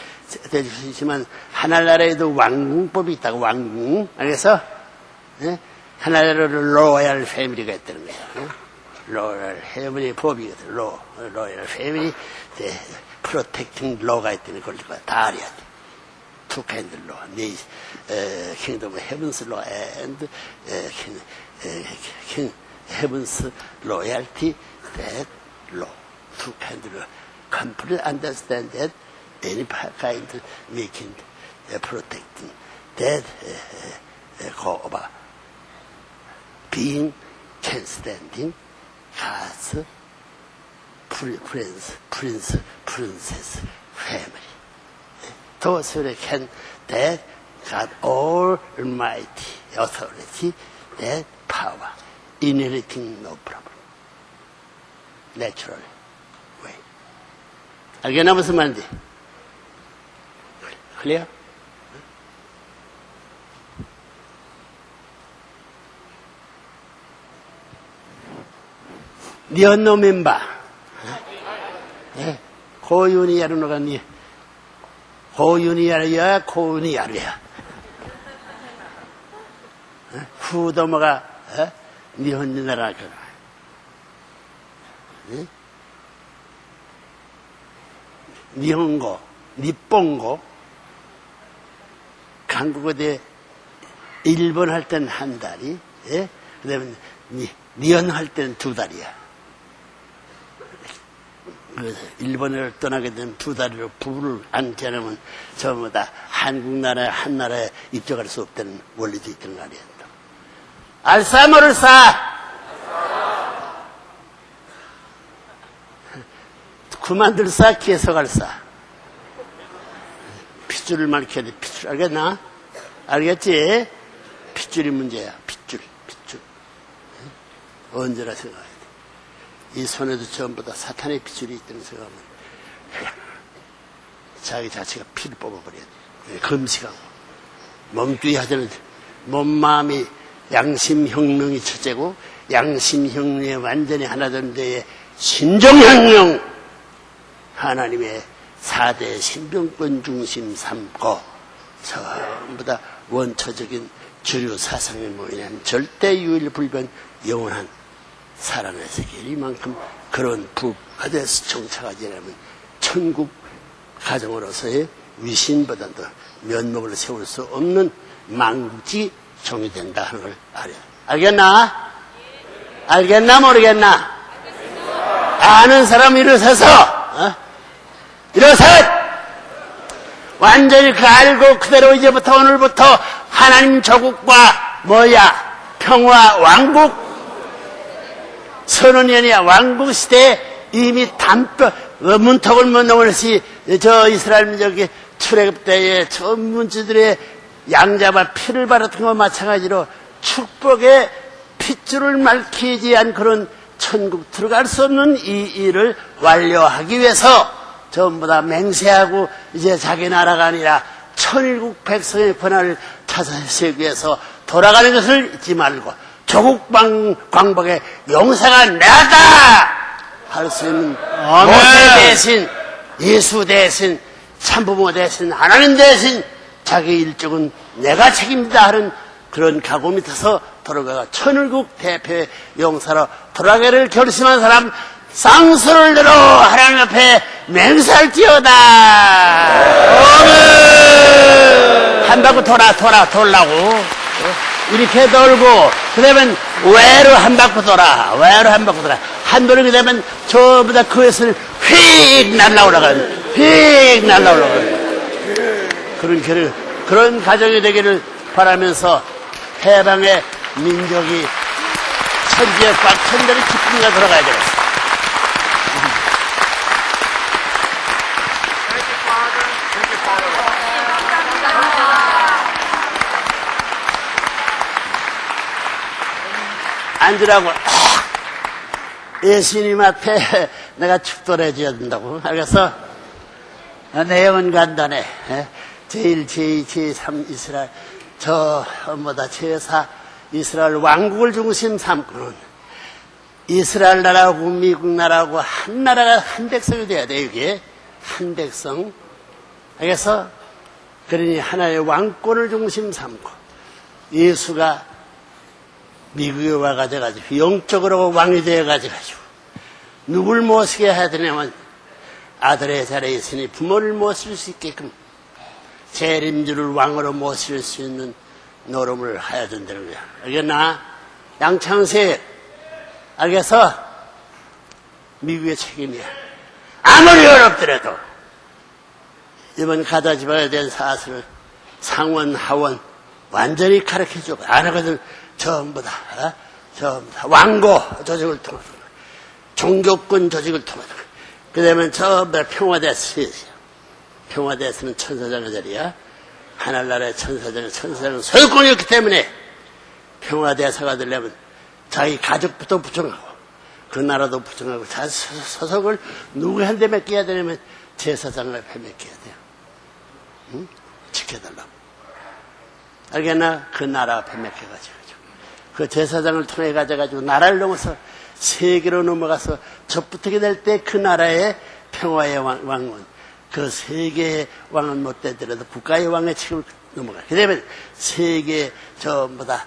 되주시지만 하늘나라에도 왕궁법이 있다고. 왕궁. 알겠어? 응? 하늘나라로 로얄 패밀리가 있다는 거야. 응? 로얄 패밀리 법이거든. 로얄 패밀리 프로텍팅 로가 있다는 걸 다 알아야 돼. Two kind law, kingdom of heaven's law and heaven's loyalty, that law. Two kind of law. Completely understand that any kind making, protecting, that go over being, standing, God's princess, family. Those who can, that God almighty authority, that power, inheriting no problem. Natural way. 알겠나 무슨 말인지? 클리어? 니언노 멤버. 고윤이 야루노가 니. 고윤이 야루야, 고윤이 야루야. 후도모가, 니혼니 나라 그. 니혼고, 니뽕고, 한국어대 일본 할 땐 한 달이, 그 다음에 니언 할 때는 2달이야. 그래서 일본을 떠나게 되면 2달으로 부부를 앉지 않으면 전부 다 한국 나라에 한 나라에 입적할 수 없다는 원리도 있던 거 아니야. 알싸 모를싸. 그만들싸 기에서갈싸. 핏줄을 말켜야 돼. 핏줄 알겠나? 알겠지? 핏줄이 문제야. 핏줄. 언제나 생각해야 돼. 이 손에도 전부 다 사탄의 핏줄이 있다는 생각하면 자기 자체가 피를 뽑아버려야 돼. 금식하고 멍뚱이 하자는 몸, 마음이 양심혁명이 첫째고 양심혁명이 완전히 하나 된 데에 신종혁명 하나님의 4대 신병권 중심 삼고 전부 다 원초적인 주류 사상에 모이는 절대 유일불변 영원한 사랑의 세계. 이만큼 그런 부가 돼서 정착하지 않으면 천국 가정으로서의 위신보다도 면목을 세울 수 없는 망국지 종이 된다 하는 걸 알아요. 알겠나? 알겠나 모르겠나? 아는 사람 일어서서 일어서 완전히 그 알고 그대로 이제부터 오늘부터 하나님 조국과 평화 왕국 선언연이야. 왕국시대에 이미 문턱을 못 넘어서 저 이스라엘 저기 출애굽 때에 전문지들의 양자와 피를 바랐던 것과 마찬가지로 축복의 핏줄을 말키지 않은 그런 천국 들어갈 수 없는 이 일을 완료하기 위해서 전부 다 맹세하고 이제 자기 나라가 아니라 천일국 백성의 권한을 찾아내기 위해서 돌아가는 것을 잊지 말고 조국 광복의 용사가 내다 할 수 있는 모세 대신 예수 대신 참부모 대신 하나님 대신 자기 일적은 내가 책임지다 하는 그런 각오 밑에서 돌아가가 천일국 대표의 용사로 돌아가기를 결심한 사람 쌍수를 들어 하나님 앞에 맹세할지어다. 한 바퀴 돌라고. 이렇게 돌고, 그 다음에 외로 한 바퀴 돌아. 외로 한 바퀴 돌아. 한 돌이 그 다음에 전부 다 그것을 휙 날라올라가는, 휙 날라올라가는. 그런 가정이 되기를 바라면서 해방의 민족이 천지에 꽉 천대로 기쁨과 돌아가야 되겠습니다. 앉으라고. 예수님 앞에 내가 축도해줘야 된다고. 그래서 내용은 간단해. 제1, 제2, 제3 이스라엘, 제4 이스라엘 왕국을 중심 삼고는 이스라엘 나라하고 미국 나라하고 한 나라가 한 백성이 돼야 돼, 이게. 한 백성. 그래서 그러니 하나의 왕권을 중심 삼고 예수가 미국에 와가지고 영적으로 왕이 되어가지고 누굴 모시게 해야 되냐면 아들의 자리에 있으니 부모를 모실 수 있게끔 재림주를 왕으로 모실 수 있는 노름을 해야 된다는 거야. 알겠나? 양창세. 알겠어? 미국의 책임이야. 아무리 어렵더라도 이번 가다지방에 대한 사실을 상원, 하원 완전히 가르쳐주고 안 하거든. 전부 다 왕고 조직을 통해서 종교권 조직을 통해서 그 다음에 전부 다 평화대수 평화대수는 천사장의 자리야. 하늘나라의 천사장은 소유권이 없기 때문에 평화대사가 되려면 자기 가족부터 부정하고 그 나라도 부정하고 자기 소속을 누구한테 맡겨야 되냐면 제사장 앞에 맡겨야 돼요. 응? 지켜달라고. 알겠나? 그 나라 앞에 맡겨가지고 그 제사장을 통해 가져가지고 나라를 넘어서 세계로 넘어가서 접붙게 될 때 그 나라의 평화의 왕은 그 세계의 왕은 못 되더라도 국가의 왕의 책임을 넘어가. 그 다음에 세계 전부 다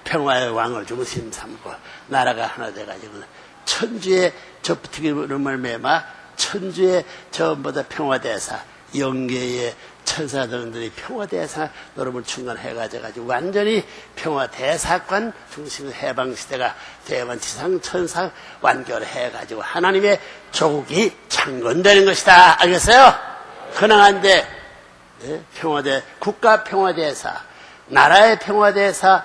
평화의 왕을 중심 삼고 나라가 하나 돼가지고 천주의 접붙기를 말미암아 천주의 전부 다 평화대사 영계의 천사들이 평화대사 노름을 충만해가지고 완전히 평화대사관 중심 해방시대가 대만 지상 천상 완결해가지고 하나님의 조국이 창건되는 것이다. 알겠어요? 그나한데 국가 평화대사, 나라의 평화대사,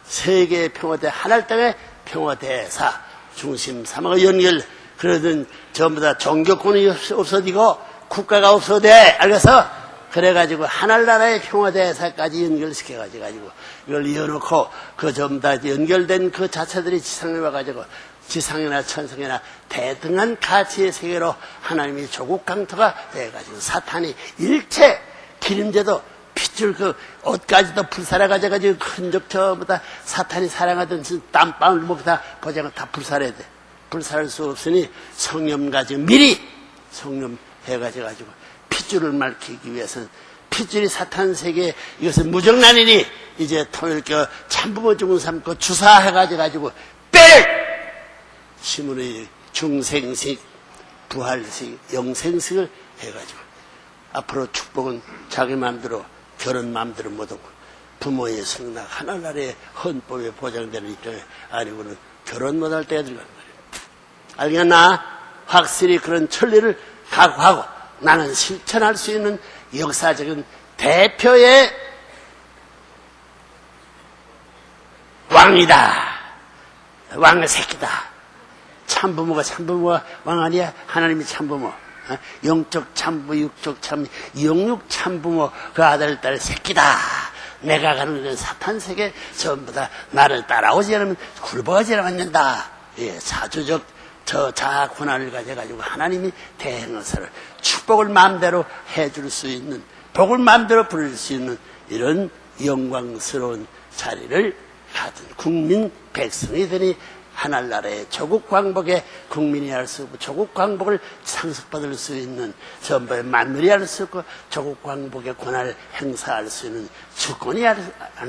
세계의 평화대, 하늘 땅의 평화대사 중심 삼아가 연결. 그러던 전부 다 종교권이 없어지고 국가가 없어도 돼. 알겠어? 그래가지고 하늘나라의 평화대사까지 연결시켜가지고 이걸 이어놓고 그 전부 다 연결된 그 자체들이 지상에 와가지고 지상이나 천상이나 대등한 가치의 세계로 하나님이 조국 강토가 돼가지고 사탄이 일체 기름제도 핏줄 그 옷까지도 불살아가지고 흔적 전부 다 사탄이 사랑하던 땀방울 먹다 보자고 다 불살해야 돼. 불살할 수 없으니 성령 가지고 미리 성령 해가지고 핏줄을 밝히기 위해서는 핏줄이 사탄 세계 이것은 무정란이니 이제 통일교 참부모 중을 삼고 주사해가지고 빽 시문의 중생식 부활식 영생식을 해가지고 앞으로 축복은 자기 마음대로 결혼 마음대로 못하고 부모의 성낙 하늘나라의 헌법에 보장되는 입장에 아니고는 결혼 못할 때가 들어가는 거예요. 알겠나? 확실히 그런 천리를 각오하고 나는 실천할 수 있는 역사적인 대표의 왕이다. 왕의 새끼다. 참부모가 왕 아니야? 하나님이 참부모. 영적 참부, 육적 참부, 영육 참부모 그 아들, 딸 새끼다. 내가 가는 그 사탄 세계 전부 다 나를 따라오지 않으면 굴복하지 않는다. 예, 사주적 자아 고난을 가져가지고 하나님이 대행하사를 축복을 마음대로 해줄 수 있는 복을 마음대로 부릴 수 있는 이런 영광스러운 자리를 가진 국민 백성이 되니 하늘나라의 조국 광복에 국민이 할 수 없고 조국 광복을 상속받을 수 있는 전부의 만물이 할 수 없고 조국 광복의 권한을 행사할 수 있는 주권이 할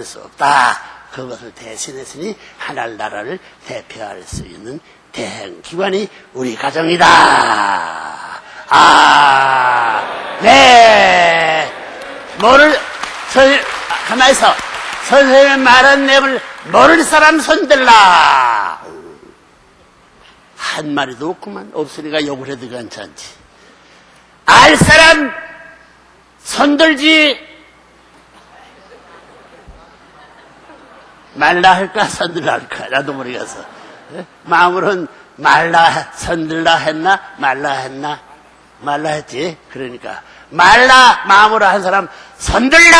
수 없다. 그것을 대신했으니 하늘나라를 대표할 수 있는 대행기관이 우리 가정이다. 네. 뭐를, 가만히 있어. 선생님의 말한 내용을 모를 사람 손들라. 한 마리도 없구만. 없으니까 욕을 해도 괜찮지. 알 사람 손들지 말라 할까 손들라 할까 나도 모르겠어. 마음으로는 말라 선들라 했나 말라 했나 말라 했지. 그러니까 말라 마음으로 한 사람 선들라.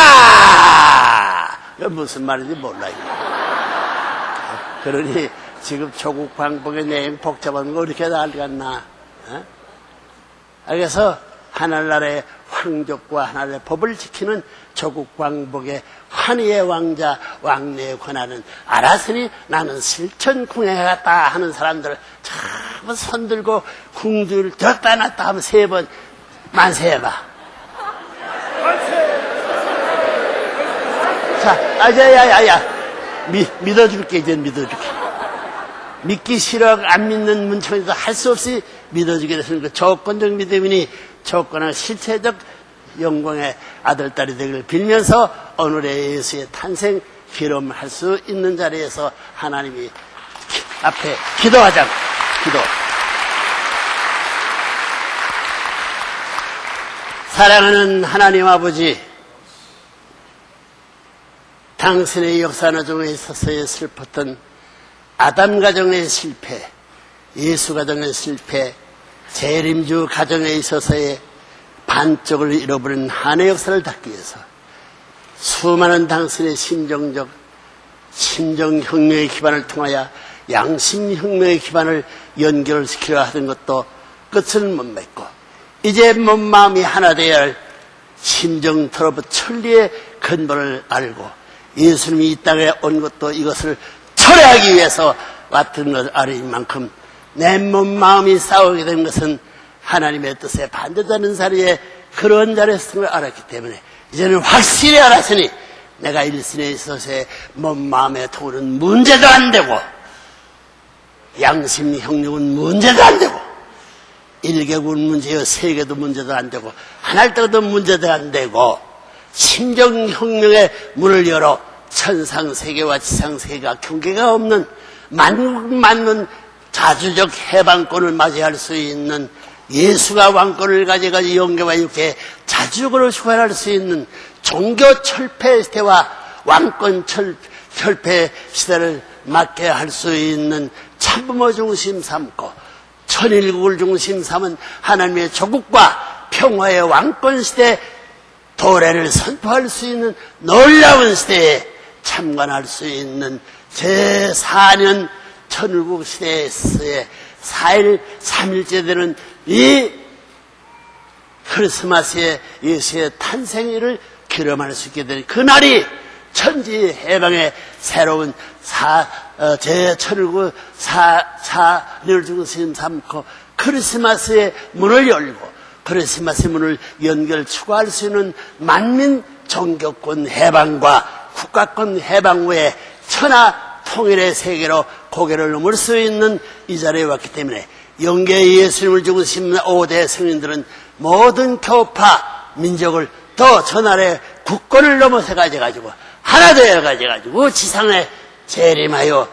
이거 무슨 말인지 몰라. 그러니 지금 조국 방북의 내용 복잡한 거 이렇게 다 알겠나? 그래서 하늘나라의 황족과 하나님의 법을 지키는 조국 방북의 환희의 왕자 왕래의 권한은 알았으니 나는 실천 궁해갔다 하는 사람들 참 손들고 궁들 들었다 놨다 하면 3번 만세해봐. 자, 믿어줄게. 이제 믿어줄게. 믿기 싫어 안 믿는 문청에도 할 수 없이 믿어주게 되는 그 조건적 믿음이니 조건한 실체적 영광의 아들, 딸이 되기를 빌면서 오늘의 예수의 탄생 기념할 수 있는 자리에서 하나님이 앞에 기도하자고. 기도. 사랑하는 하나님 아버지, 당신의 역사 중에 있어서의 슬펐던 아담 가정의 실패, 예수 가정의 실패, 재림주 가정에 있어서의 반쪽을 잃어버린 한의 역사를 닦기 위해서 수많은 당신의 심정혁명의 기반을 통하여 양심혁명의 기반을 연결시키려 하던 것도 끝을 못 맺고 이제 몸 마음이 하나 되어야 할 심정 트러블 천리의 근본을 알고 예수님이 이 땅에 온 것도 이것을 철회하기 위해서 왔던 것 아닌 만큼 내 몸 마음이 싸우게 된 것은 하나님의 뜻에 반대되는 자리에 그런 자리에서 알았기 때문에 이제는 확실히 알았으니 내가 일신에 있어서의 몸 마음의 통은 문제도 안 되고 양심 형력은 문제도 안 되고 일개군 문제요 세계도 문제도 안 되고 하나님도 문제도 안 되고 심정 혁명의 문을 열어 천상세계와 지상세계가 경계가 없는 맞는 자주적 해방권을 맞이할 수 있는 예수가 왕권을 가져가지고 영계와 육계 자주적으로 휴관할 수 있는 종교 철폐 시대와 왕권 철폐 시대를 맞게 할 수 있는 참부모 중심 삼고 천일국을 중심 삼은 하나님의 조국과 평화의 왕권 시대 도래를 선포할 수 있는 놀라운 시대에 참관할 수 있는 제4년 천일국 시대에서의 4일 3일째 되는 이 크리스마스의 예수의 탄생일을 기념할 수 있게 된 그날이 천지 해방의 새로운 제7일국 4일 중심 삼고 크리스마스의 문을 열고 크리스마스 문을 연결 추구할 수 있는 만민 종교권 해방과 국가권 해방 후에 천하 통일의 세계로 고개를 넘을 수 있는 이 자리에 왔기 때문에 영계의 예수님을 중심으로 5대 성인들은 모든 교파 민족을 더 전날의 국권을 넘어서 가져가지고 하나 되어 가져가지고 지상에 재림하여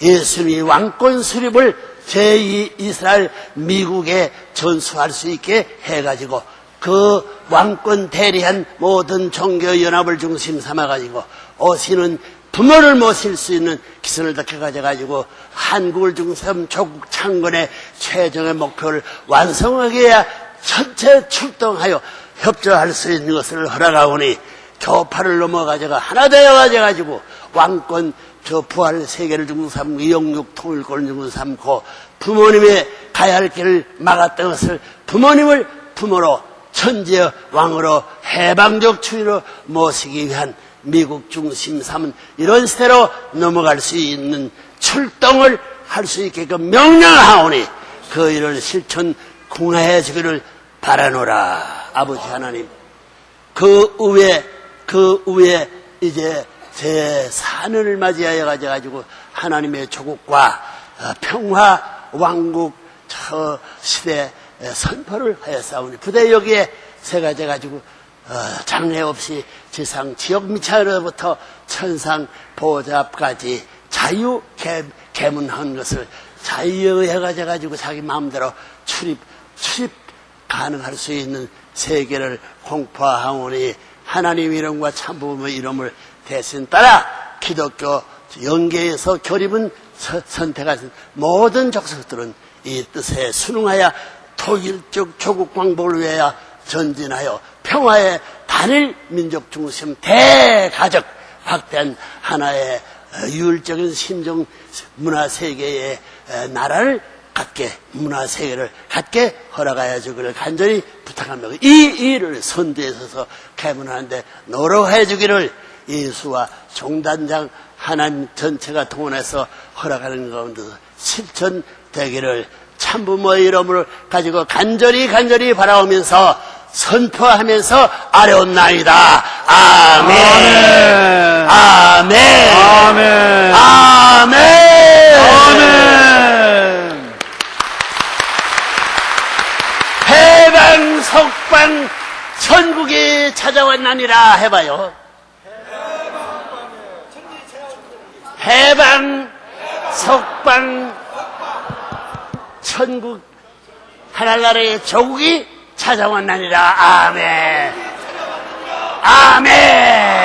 예수님이 왕권 수립을 제2 이스라엘 미국에 전수할 수 있게 해가지고 그 왕권 대리한 모든 종교연합을 중심 삼아가지고 오시는 부모를 모실 수 있는 기선을 닦아 가져가지고 한국을 중심 조국 창건의 최종의 목표를 완성하기 위해 전체 출동하여 협조할 수 있는 것을 허락하오니 교파를 넘어가져가 하나 되어 가져가지고 왕권 저 부활 세계를 중심 삼고 영육 통일권을 중심 삼고 부모님의 가야 할 길을 막았던 것을 부모님을 부모로 천지의 왕으로 해방적 추위로 모시기 위한 미국 중심 삼은 이런 시대로 넘어갈 수 있는 출동을 할 수 있게끔 명령하오니 그 일을 실천 궁하해 주기를 바라노라. 아버지 하나님, 그 후에 이제 제4년을 맞이하여 가지고 하나님의 조국과 평화 왕국 저 시대 선포를 하였사오니 부대 여기에 세 가지 가지고 장애 없이 지상 지역 미천으로부터 천상 보좌까지 자유 개문한 것을 자유해가지고 자기 마음대로 출입 가능할 수 있는 세계를 공포하오니 하나님 이름과 참부모의 이름을 대신 따라 기독교 영계에서 교립은 선택하신 모든 족속들은 이 뜻에 순응하여 독일적 조국 광복을 위하여 전진하여 평화의 단일 민족 중심 대가족 확대한 하나의 유일적인 신종 문화 세계의 나라를 갖게, 문화 세계를 갖게 허락하여 주기를 간절히 부탁합니다. 이 일을 선두에 서서 개문하는데 노력해 주기를 예수와 종단장 하나님 전체가 동원해서 허락하는 가운데서 실천되기를 참부모의 이름을 가지고 간절히 바라오면서 선포하면서 아뢰옵나이다. 아멘. 아멘. 아멘. 아멘. 아멘. 해방 석방 천국이 찾아왔나니라 해봐요. 해방 석방 천국 하늘나라의 조국이 찾아왔나니라. 아멘. 아멘.